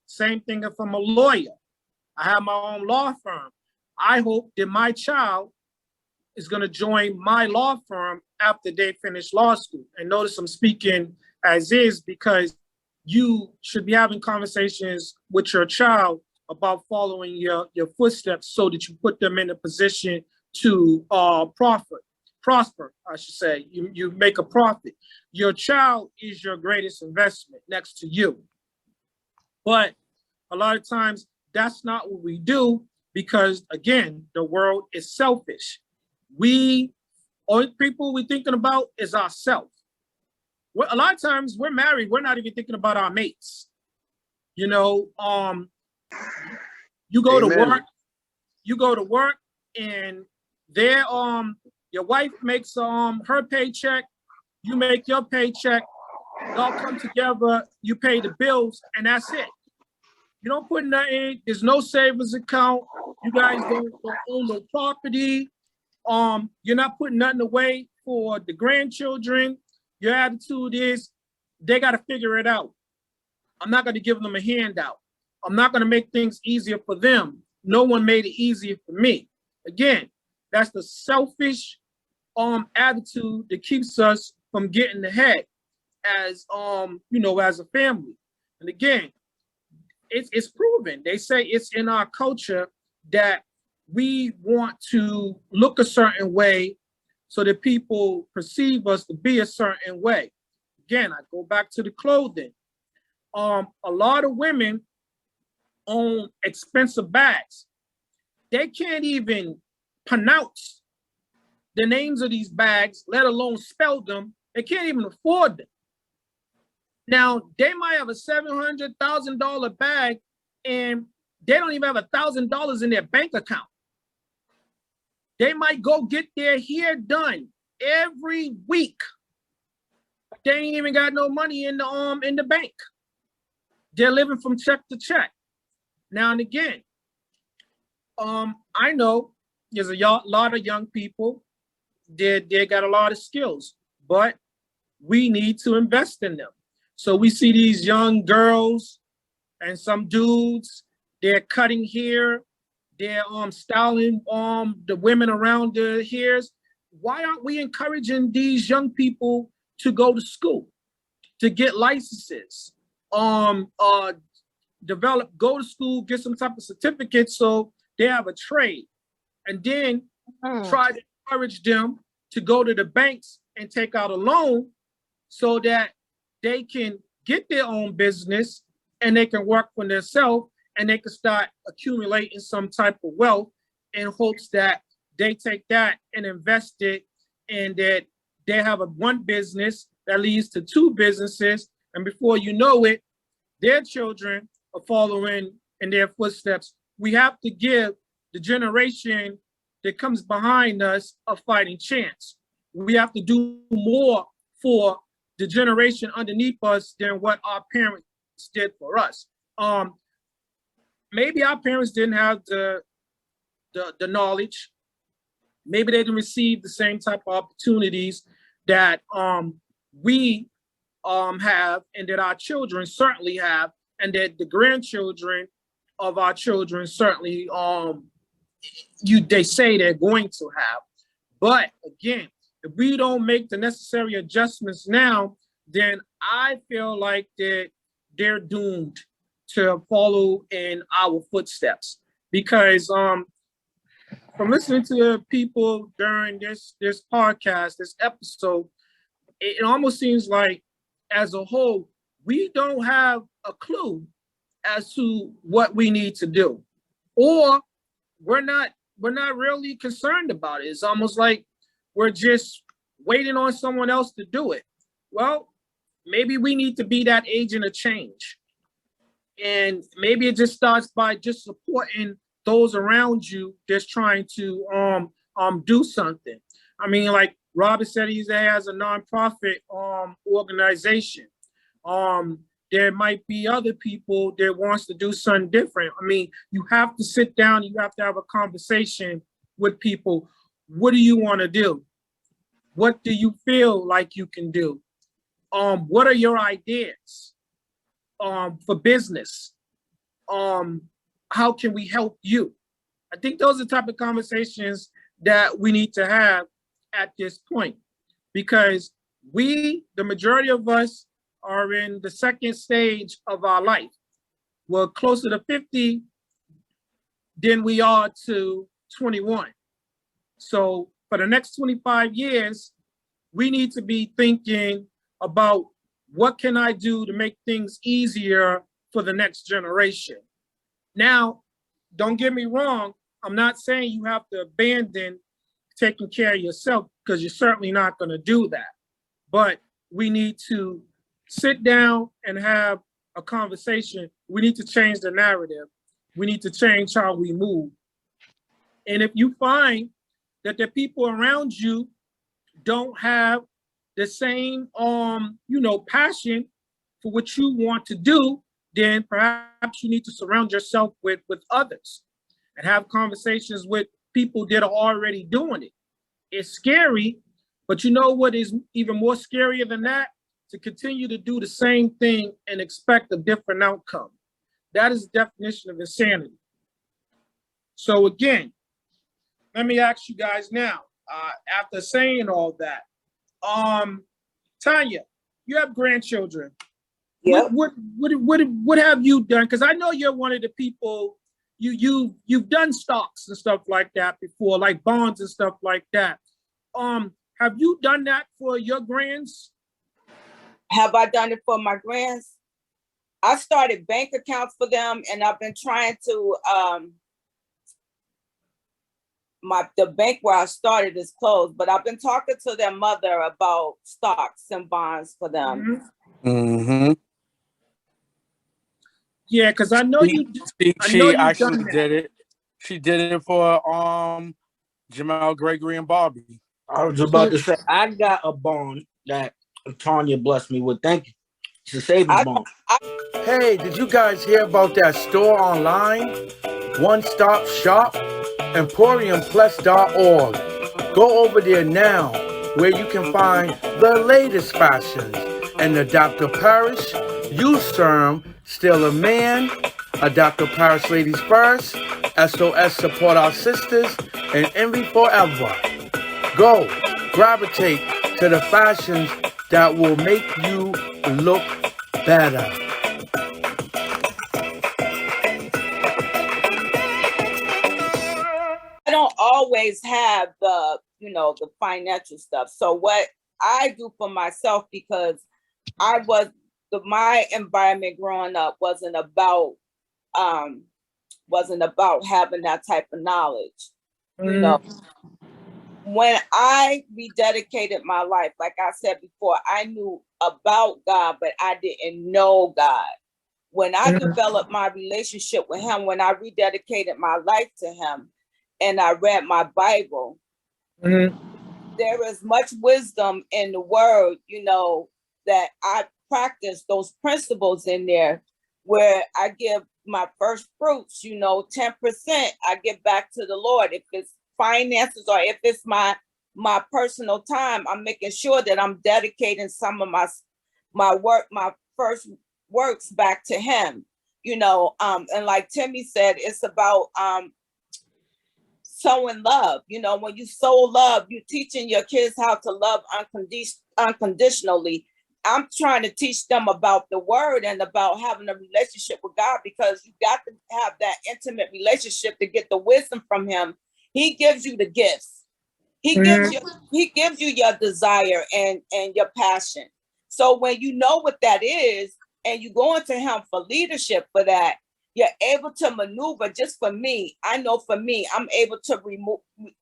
Same thing if I'm a lawyer. I have my own law firm. I hope that my child is going to join my law firm after they finish law school. And notice I'm speaking as is, because you should be having conversations with your child about following your footsteps so that you put them in a position to prosper, I should say. You make a profit. Your child is your greatest investment next to you. But a lot of times that's not what we do, because again, the world is selfish. Only people we're thinking about is ourselves. A lot of times we're married, we're not even thinking about our mates. You know, you go to work, and there, your wife makes her paycheck, you make your paycheck, y'all come together, you pay the bills, and that's it. You don't put nothing, there's no savings account, you guys don't own no property, you're not putting nothing away for the grandchildren. Your attitude is, they got to figure it out. I'm not going to give them a handout. I'm not going to make things easier for them. No one made it easier for me. Again, that's the selfish attitude that keeps us from getting ahead as as a family. And again, it's proven. They say it's in our culture that we want to look a certain way so that people perceive us to be a certain way. Again, I go back to the clothing. A lot of women own expensive bags. They can't even pronounce the names of these bags, let alone spell them. They can't even afford them. Now, they might have a $700,000 bag and they don't even have $1,000 in their bank account. They might go get their hair done every week. They ain't even got no money in the bank. They're living from check to check. Now and again, I know there's a lot of young people. They got a lot of skills, but we need to invest in them. So we see these young girls and some dudes, they're cutting hair, they're styling the women around their hairs. Why aren't we encouraging these young people to go to school, to get licenses, go to school, get some type of certificate so they have a trade, and then try to encourage them to go to the banks and take out a loan so that they can get their own business and they can work for themselves and they can start accumulating some type of wealth in hopes that they take that and invest it, and that they have one business that leads to two businesses. And before you know it, their children are following in their footsteps. We have to give the generation that comes behind us a fighting chance. We have to do more for the generation underneath us than what our parents did for us. Maybe our parents didn't have the knowledge. Maybe they didn't receive the same type of opportunities that we have, and that our children certainly have, and that the grandchildren of our children certainly they say they're going to have. But again, if we don't make the necessary adjustments now, then I feel like that they're doomed to follow in our footsteps. Because from listening to the people during this podcast, this episode, it almost seems like as a whole, we don't have a clue as to what we need to do, or we're not really concerned about it. It's almost like we're just waiting on someone else to do it. Well, maybe we need to be that agent of change. And maybe it just starts by just supporting those around you that's trying to do something. I mean, like Robert said, he has a nonprofit organization. There might be other people that wants to do something different. I mean, you have to sit down, you have to have a conversation with people. What do you want to do? What do you feel like you can do? What are your ideas for business? How can we help you? I think those are the type of conversations that we need to have at this point, because the majority of us, are in the second stage of our life. We're closer to 50 than we are to 21. So for the next 25 years, we need to be thinking about what can I do to make things easier for the next generation. Now, don't get me wrong, I'm not saying you have to abandon taking care of yourself, because you're certainly not going to do that. But we need to sit down and have a conversation. We need to change the narrative. We need to change how we move. And if you find that the people around you don't have the same, passion for what you want to do, then perhaps you need to surround yourself with others and have conversations with people that are already doing it. It's scary, but you know what is even more scarier than that? To continue to do the same thing and expect a different outcome. That is the definition of insanity. So again, let me ask you guys now, after saying all that, Tanya, you have grandchildren. Yep. What have you done? Because I know you're one of the people, you've done stocks and stuff like that before, like bonds and stuff like that. Have you done that for your grands? Have I done it for my grands? I started bank accounts for them, and I've been trying to, the bank where I started is closed, but I've been talking to their mother about stocks and bonds for them. Mm-hmm. Yeah, because I know you. She actually did it. She did it for Jamal Gregory and Bobby. I was about to say, I got a bond that Tanya blessed me with. Thank you. It's a savings bond. Hey, did you guys hear about that store online? One Stop Shop? EmporiumPlus.org. Go over there now, where you can find the latest fashions. And the Dr. Parrish, U-Serm, Still a Man, a Dr. Parrish Ladies First, SOS Support Our Sisters, and Envy Forever. Go, gravitate to the fashions that will make you look better. I don't always have the, the financial stuff. So what I do for myself, because my environment growing up wasn't about having that type of knowledge. When I rededicated my life, like I said before, I knew about God, but I didn't know God. When I developed my relationship with him, when I rededicated my life to him, and I read my Bible, there is much wisdom in the word, that I practice those principles in there, where I give my first fruits, 10%, I give back to the Lord. If it's finances or if it's my personal time, I'm making sure that I'm dedicating some of my first works back to him, and like Timmy said, it's about sowing love. When you sow love, you're teaching your kids how to love unconditionally. I'm trying to teach them about the word and about having a relationship with God, because you got to have that intimate relationship to get the wisdom from him. He gives you the gifts. He gives you your desire and your passion. So when you know what that is, and you go into him for leadership for that, you're able to maneuver. Just for me, I know for me, I'm able to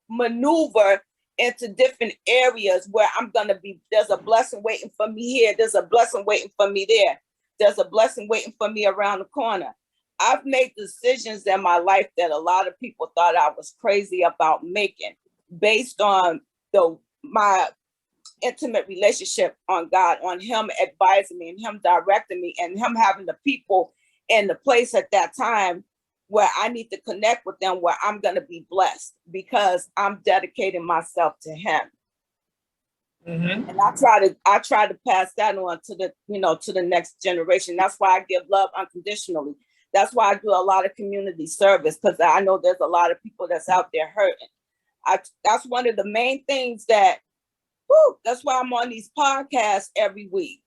maneuver into different areas where I'm going to be, there's a blessing waiting for me here. There's a blessing waiting for me there. There's a blessing waiting for me around the corner. I've made decisions in my life that a lot of people thought I was crazy about making, based on my intimate relationship on God, on him advising me and him directing me, and him having the people in the place at that time where I need to connect with them, where I'm going to be blessed because I'm dedicating myself to him. And I try to pass that on to the next generation. That's why I give love unconditionally. That's why I do a lot of community service, because I know there's a lot of people that's out there hurting. That's one of the main things that's why I'm on these podcasts every week.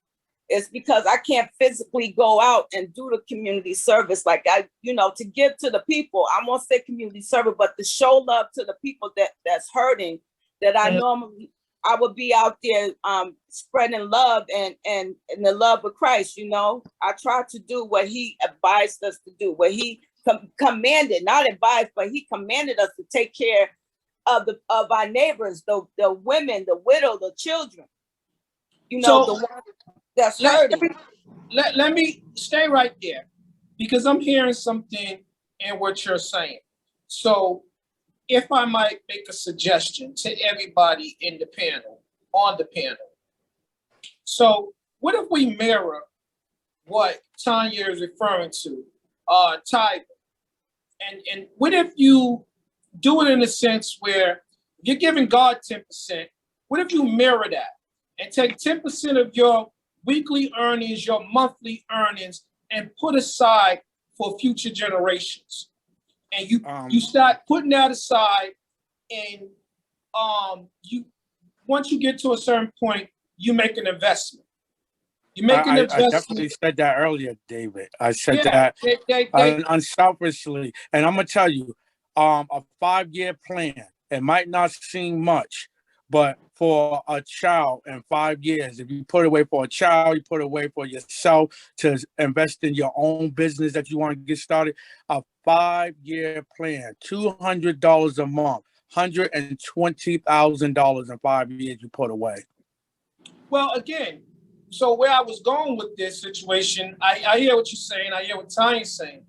It's because I can't physically go out and do the community service like to give to the people. I won't say community service, but to show love to the people that's hurting, that I normally I would be out there spreading love and the love of Christ. I try to do what he advised us to do, what he commanded, not advised, but he commanded us to take care of our neighbors, the women, the widow, the children. So, the ones that's hurting. Let me stay right there, because I'm hearing something in what you're saying. So if I might make a suggestion to everybody in the panel, on the panel. So what if we mirror what Tanya is referring to, Tiger? And what if you do it in a sense where you're giving God 10%? What if you mirror that and take 10% of your weekly earnings, your monthly earnings, and put aside for future generations? And you start putting that aside, and you once you get to a certain point, you make an investment. You make an investment. I definitely said that earlier, David. I said that unselfishly, and I'm gonna tell you, a 5-year plan. It might not seem much, But for a child in 5 years, if you put away for a child, you put away for yourself to invest in your own business that you want to get started, a 5-year plan, $200 a month, $120,000 in 5 years you put away. Well, again, so where I was going with this situation, I hear what you're saying. I hear what Tanya's saying.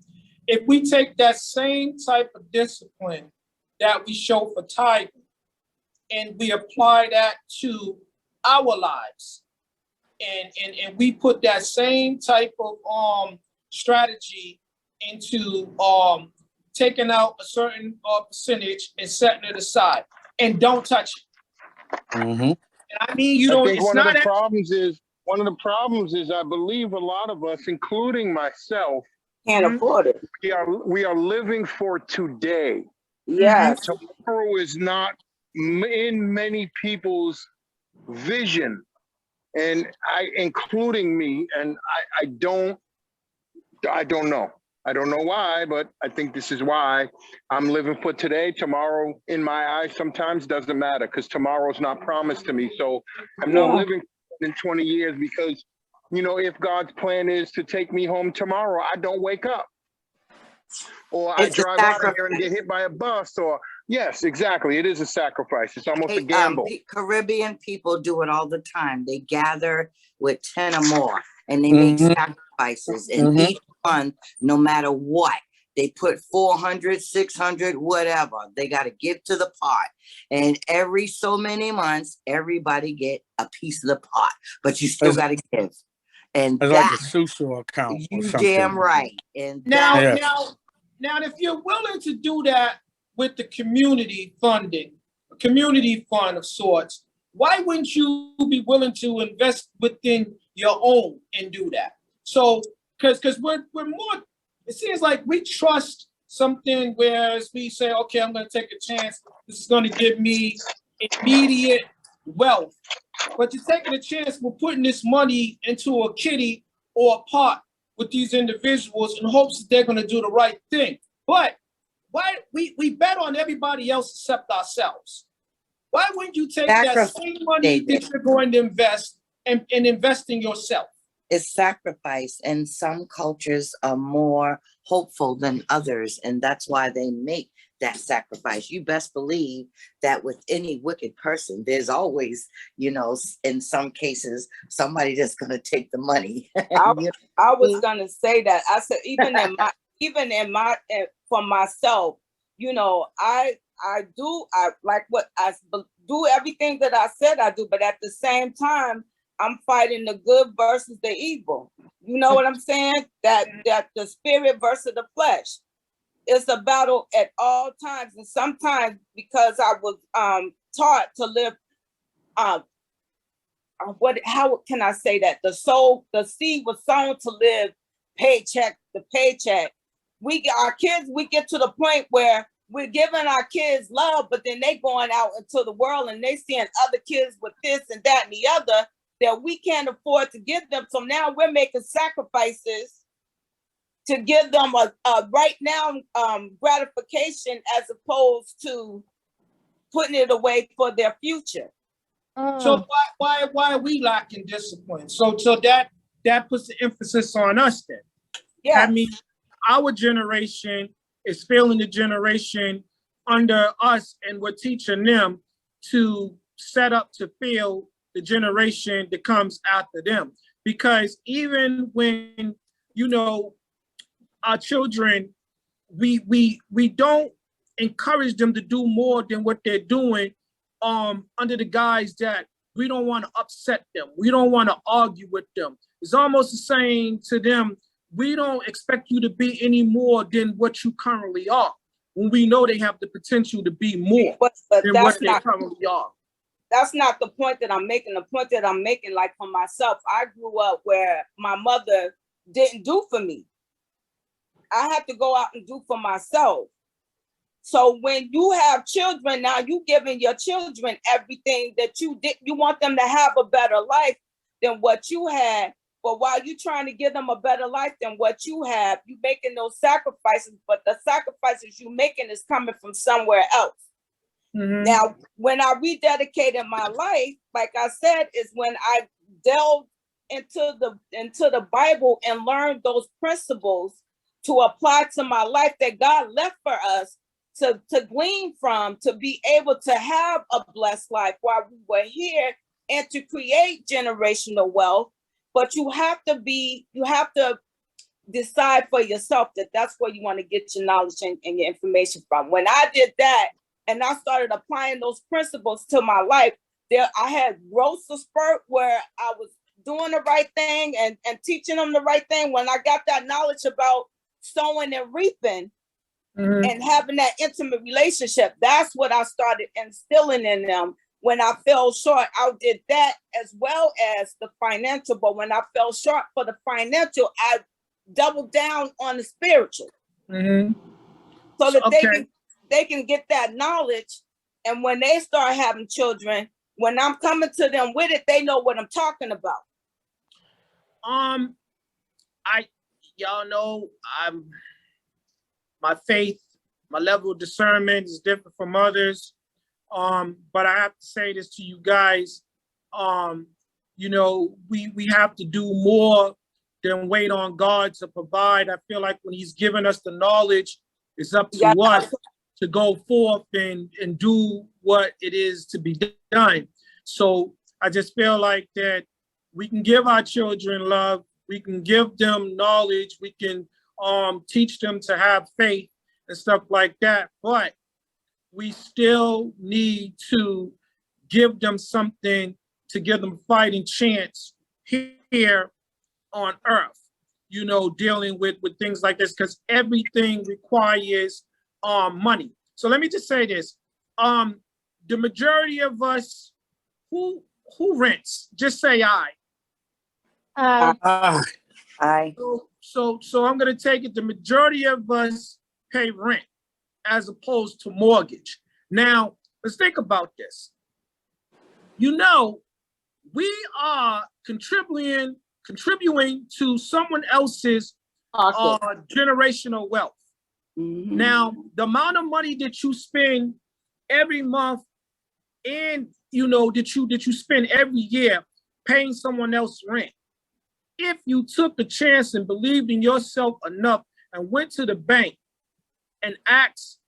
If we take that same type of discipline that we show for tithing and we apply that to our lives, and we put that same type of strategy into taking out a certain percentage and setting it aside and don't touch it. Mm-hmm. And I mean, you I don't. think It's one of not the problems is I believe a lot of us, including myself, Can't afford it. we are living for today. Yes. Tomorrow is not in many people's vision, and including me, and I don't know. I don't know why, but I think this is why I'm living for today. Tomorrow, in my eyes, sometimes doesn't matter because tomorrow's not promised to me. So I'm not living in 20 years because, you know, if God's plan is to take me home tomorrow, I don't wake up. Or I drive out of here and get hit by a bus, or yes, exactly. It is a sacrifice. It's almost a gamble. Caribbean people do it all the time. They gather with 10 or more and they make sacrifices. And each one, no matter what, they put 400, 600, whatever. They got to give to the pot. And every so many months, everybody get a piece of the pot, but you still got to give. And it's like a social account. You damn right. And now, if you're willing to do that with the community funding, a community fund of sorts, why wouldn't you be willing to invest within your own and do that? So, because we're more, it seems like we trust something, whereas we say, okay, I'm going to take a chance. This is going to give me immediate wealth. But you're taking a chance, we're putting this money into a kitty or a pot with these individuals in hopes that they're going to do the right thing. But why we bet on everybody else except ourselves? Why wouldn't you take that same money that you're going to invest and invest in yourself? It's sacrifice, and some cultures are more hopeful than others, and that's why they make that sacrifice. You best believe that with any wicked person, there's always, you know, in some cases, somebody that's going to take the money. I was going to say that. I said, for myself, you know, I like what I do, everything that I said I do, but at the same time, I'm fighting the good versus the evil. You know what I'm saying? That the spirit versus the flesh. It's a battle at all times, and sometimes because I was taught to live. How can I say that? The seed was sown to live paycheck to paycheck. We get to the point where we're giving our kids love, but then they going out into the world and they seeing other kids with this and that and the other that we can't afford to give them. So now we're making sacrifices to give them a right now gratification as opposed to putting it away for their future. So why are we lacking discipline? So that puts the emphasis on us then. Yeah. I mean, our generation is failing the generation under us, and we're teaching them to set up to fail the generation that comes after them. Because even when, you know, our children, we don't encourage them to do more than what they're doing under the guise that we don't want to upset them. We don't want to argue with them. It's almost the same to them. We don't expect you to be any more than what you currently are, when we know they have the potential to be more than what they currently are. That's not the point that I'm making. The point that I'm making, like for myself, I grew up where my mother didn't do for me. I had to go out and do for myself. So when you have children, now you giving your children everything that you did. You want them to have a better life than what you had. But while you're trying to give them a better life than what you have, you making those sacrifices. But the sacrifices you making is coming from somewhere else. Now, when I rededicated my life, like I said, is when I delved into the Bible and learned those principles to apply to my life that God left for us to glean from, to be able to have a blessed life while we were here and to create generational wealth. But you have to decide for yourself that that's where you want to get your knowledge and your information from. When I did that and I started applying those principles to my life, there I had growth of spurt where I was doing the right thing and teaching them the right thing. When I got that knowledge about sowing and reaping and having that intimate relationship, that's what I started instilling in them. When I fell short, I did that as well as the financial. But when I fell short for the financial, I doubled down on the spiritual, so that they can get that knowledge. And when they start having children, when I'm coming to them with it, they know what I'm talking about. Y'all know my faith, my level of discernment is different from others. But I have to say this to you guys. You know, we have to do more than wait on God to provide. I feel like when he's given us the knowledge, it's up to us to go forth and do what it is to be done. So I just feel like that we can give our children love, we can give them knowledge, we can teach them to have faith and stuff like that, but we still need to give them something to give them a fighting chance here on earth, you know, dealing with things like this, because everything requires money. So let me just say this. The majority of us, who rents? Just say I. So I'm gonna take it, the majority of us pay rent as opposed to mortgage. Now, let's think about this. You know, we are contributing to someone else's generational wealth. Now, the amount of money that you spend every month and, you know, that you spend every year paying someone else rent, if you took the chance and believed in yourself enough and went to the bank and asked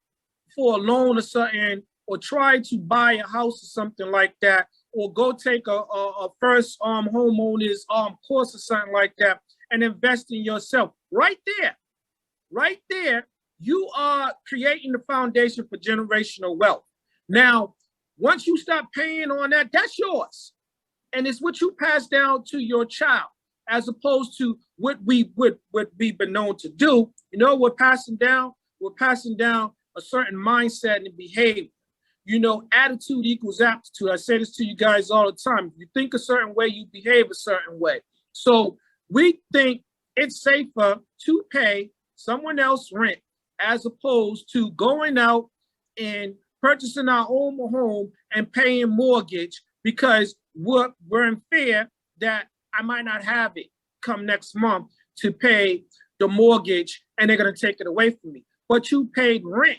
for a loan or something, or tried to buy a house or something like that, or go take a first homeowner's course or something like that, and invest in yourself, right there, you are creating the foundation for generational wealth. Now, once you stop paying on that, that's yours. And it's what you pass down to your child, as opposed to what we've been known to do. You know, we're passing down a certain mindset and behavior. You know, attitude equals aptitude. I say this to you guys all the time. If you think a certain way, you behave a certain way. So we think it's safer to pay someone else rent as opposed to going out and purchasing our own home and paying mortgage, because we're in fear that I might not have it come next month to pay the mortgage and they're going to take it away from me. But you paid rent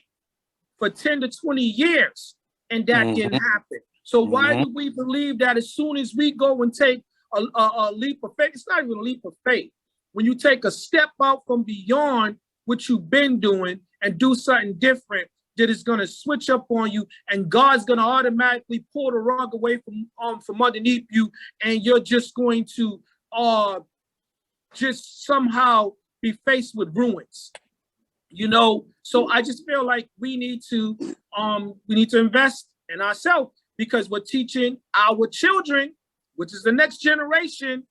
for 10 to 20 years and that didn't happen. So why do we believe that as soon as we go and take a leap of faith, it's not even a leap of faith. When you take a step out from beyond what you've been doing and do something different, that is going to switch up on you, and God's going to automatically pull the rug away from underneath you, and you're just going to just somehow be faced with ruins. You know, so I just feel like we need to invest in ourselves, because we're teaching our children, which is the next generation,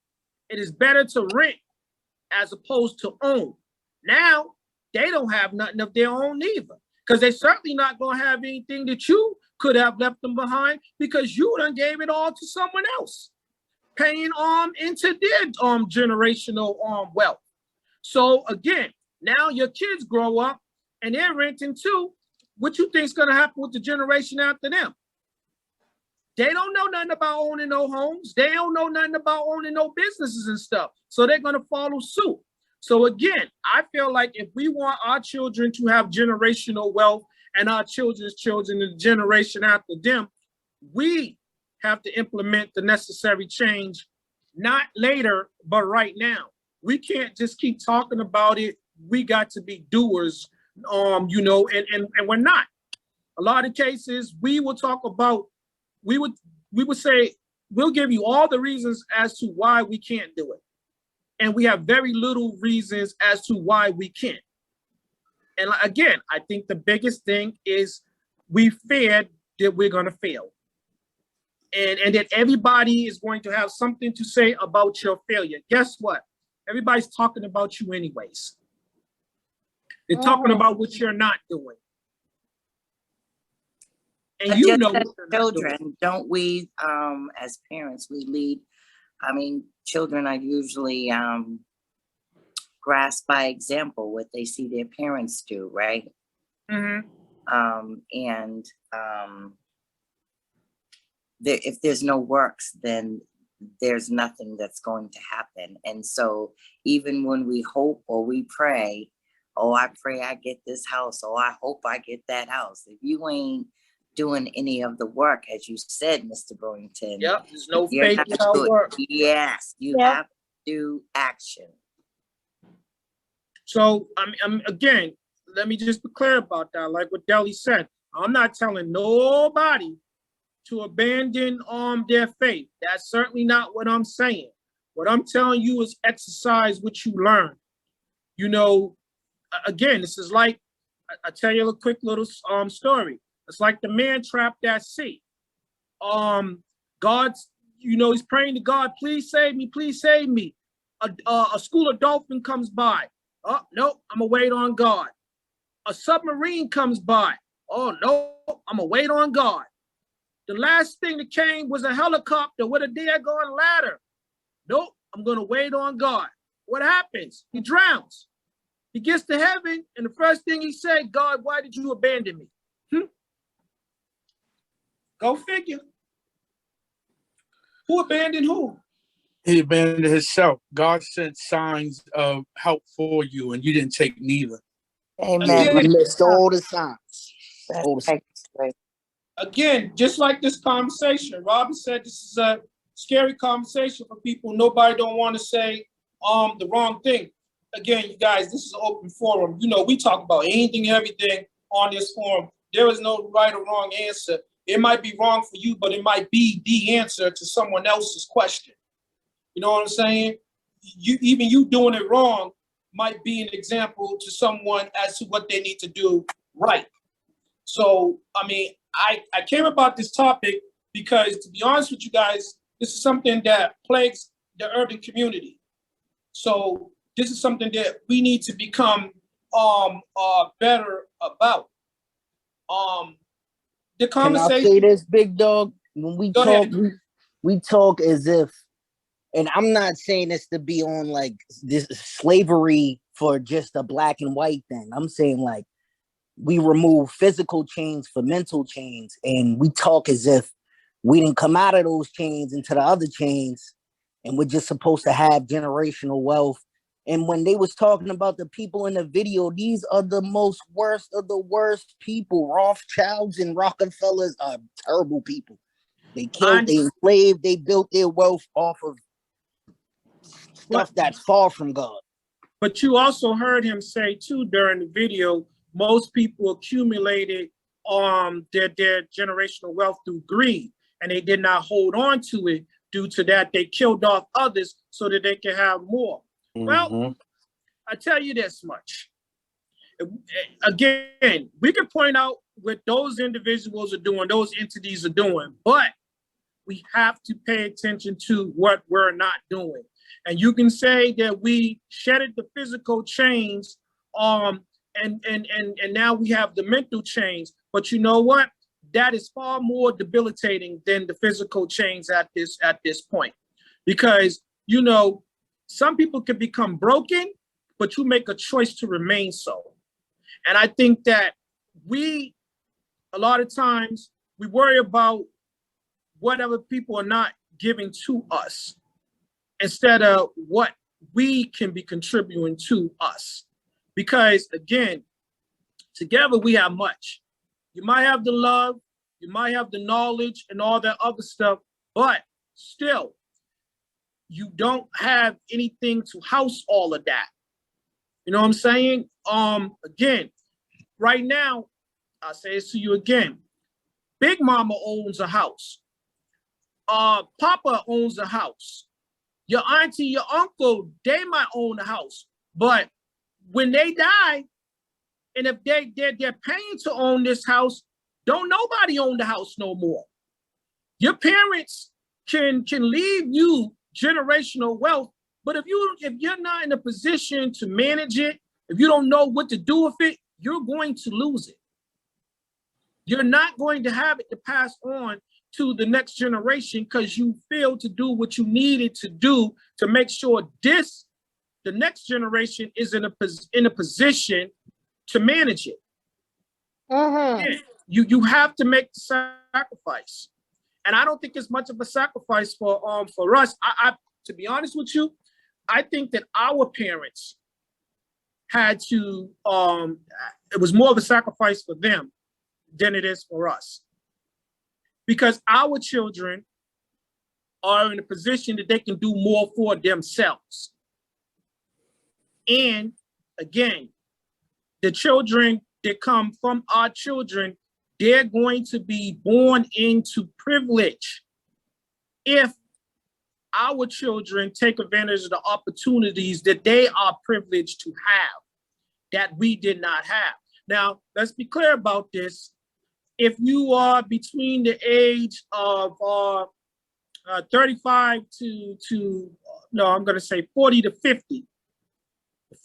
it is better to rent as opposed to own. Now, they don't have nothing of their own either, because they're certainly not going to have anything that you could have left them behind, because you done gave it all to someone else, paying into their generational wealth. So again, now your kids grow up and they're renting too. What you think is going to happen with the generation after them? They don't know nothing about owning no homes. They don't know nothing about owning no businesses and stuff. So they're going to follow suit. So again, I feel like if we want our children to have generational wealth and our children's children and the generation after them, we have to implement the necessary change, not later, but right now. We can't just keep talking about it. We got to be doers, you know, and we're not. A lot of cases we will talk about, we would say, we'll give you all the reasons as to why we can't do it. And we have very little reasons as to why we can't. And again, I think the biggest thing is we feared that we're going to fail. And that everybody is going to have something to say about your failure. Guess what? Everybody's talking about you anyways. They're talking about what you're not doing. And But you just know as what you're not doing. children, don't we, as parents, we lead, I mean, children are usually grasped by example, what they see their parents do, right? If there's no works, then there's nothing that's going to happen. And so even when we hope or we pray, oh, I pray I get this house, or I hope I get that house. If you ain't doing any of the work, as you said, Mr. Burlington. Yep, there's no faith without work. Yes, you have to do action. So I'm again, let me just be clear about that. Like what Deli said, I'm not telling nobody to abandon their faith. That's certainly not what I'm saying. What I'm telling you is exercise what you learn. You know, again, this is like, I tell you a quick little story. It's like the man trapped at sea. God's, you know, he's praying to God, please save me, please save me. A school of dolphin comes by. Oh, no, I'm gonna wait on God. A submarine comes by. Oh, no, I'm gonna wait on God. The last thing that came was a helicopter with a daggone ladder. Nope, I'm gonna wait on God. What happens? He drowns. He gets to heaven, and the first thing he said, God, why did you abandon me? Go figure. Who abandoned who? He abandoned himself. God sent signs of help for you, and you didn't take neither. Amen. We missed all the signs. Again, just like this conversation, Robin said this is a scary conversation for people. Nobody don't want to say the wrong thing. Again, you guys, this is an open forum. You know, we talk about anything and everything on this forum. There is no right or wrong answer. It might be wrong for you, but it might be the answer to someone else's question. You know what I'm saying? Even you doing it wrong might be an example to someone as to what they need to do right. So, I mean, I came about this topic because, to be honest with you guys, this is something that plagues the urban community. So this is something that we need to become better about. The conversation. Can I say this, big dog? When we talk, we talk as if, and I'm not saying this to be on like this slavery for just a black and white thing. I'm saying like we remove physical chains for mental chains, and we talk as if we didn't come out of those chains into the other chains, and we're just supposed to have generational wealth. And when they was talking about the people in the video, these are the most worst of the worst people. Rothschilds and Rockefellers are terrible people. They killed, they enslaved, they built their wealth off of stuff that's far from God. But you also heard him say too during the video, most people accumulated their generational wealth through greed, and they did not hold on to it. Due to that, they killed off others so that they can have more. Well, I tell you this much. Again, we can point out what those individuals are doing, those entities are doing, but we have to pay attention to what we're not doing. And you can say that we shedded the physical chains, and now we have the mental chains. But you know what? That is far more debilitating than the physical chains at this point, because you know some people can become broken, but you make a choice to remain so. And I think that a lot of times we worry about whatever people are not giving to us instead of what we can be contributing to us. Because again, together we have much. You might have the love, you might have the knowledge and all that other stuff, but still, you don't have anything to house all of that. You know what I'm saying? Again, right now, I'll say this to you again. Big Mama owns a house. Papa owns a house. Your auntie, your uncle, they might own a house. But when they die, and if they're paying to own this house, don't nobody own the house no more. Your parents can leave you generational wealth, but if you're not in a position to manage it, if you don't know what to do with it, you're going to lose it. You're not going to have it to pass on to the next generation because you failed to do what you needed to do to make sure the next generation is in a position to manage it. Yeah, you have to make the sacrifice. And I don't think it's much of a sacrifice for us. I to be honest with you, I think that our parents had to, it was more of a sacrifice for them than it is for us. Because our children are in a position that they can do more for themselves. And again, the children that come from our children, they're going to be born into privilege if our children take advantage of the opportunities that they are privileged to have, that we did not have. Now, let's be clear about this. If you are between the age of 35 I'm going to say 40 to 50,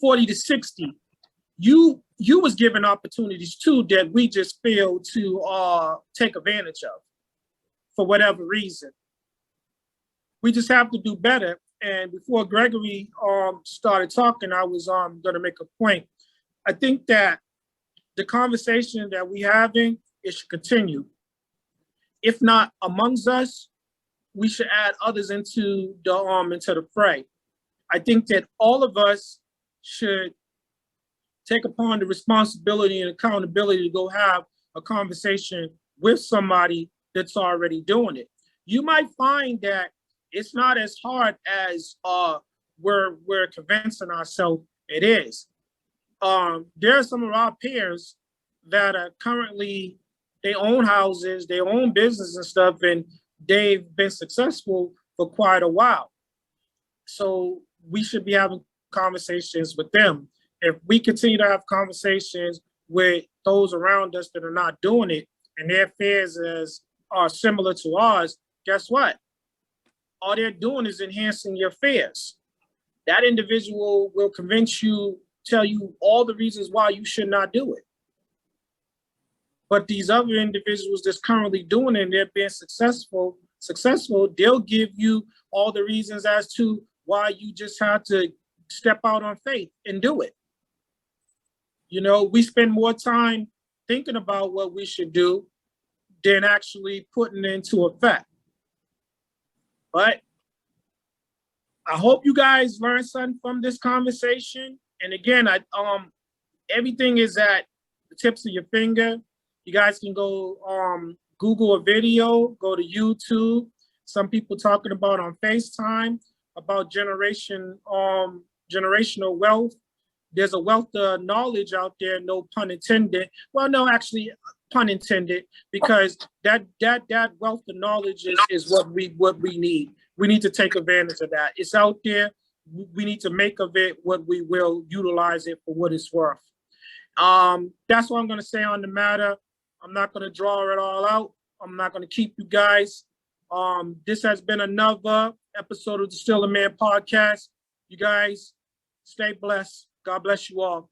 40 to 60, you was given opportunities too that we just failed to take advantage of for whatever reason. We just have to do better. And before Gregory started talking, I was going to make a point. I think that the conversation that we're having, it should continue. If not amongst us, we should add others into the fray. I think that all of us should take upon the responsibility and accountability to go have a conversation with somebody that's already doing it. You might find that it's not as hard as we're convincing ourselves it is. There are some of our peers that are currently, they own houses, they own business and stuff, and they've been successful for quite a while. So we should be having conversations with them. If we continue to have conversations with those around us that are not doing it and their fears are similar to ours, guess what? All they're doing is enhancing your fears. That individual will tell you all the reasons why you should not do it. But these other individuals that's currently doing it and they're being successful, they'll give you all the reasons as to why you just have to step out on faith and do it. You know, we spend more time thinking about what we should do than actually putting it into effect. But I hope you guys learned something from this conversation. And again, everything is at the tips of your finger. You guys can go Google a video, go to YouTube. Some people talking about on FaceTime about generational wealth. There's a wealth of knowledge out there, no pun intended. Well, no, actually, pun intended, because that wealth of knowledge is what we need. We need to take advantage of that. It's out there. We need to make of it what we will, utilize it for what it's worth. That's what I'm going to say on the matter. I'm not going to draw it all out. I'm not going to keep you guys. This has been another episode of the Still a Man podcast. You guys stay blessed. God bless you all.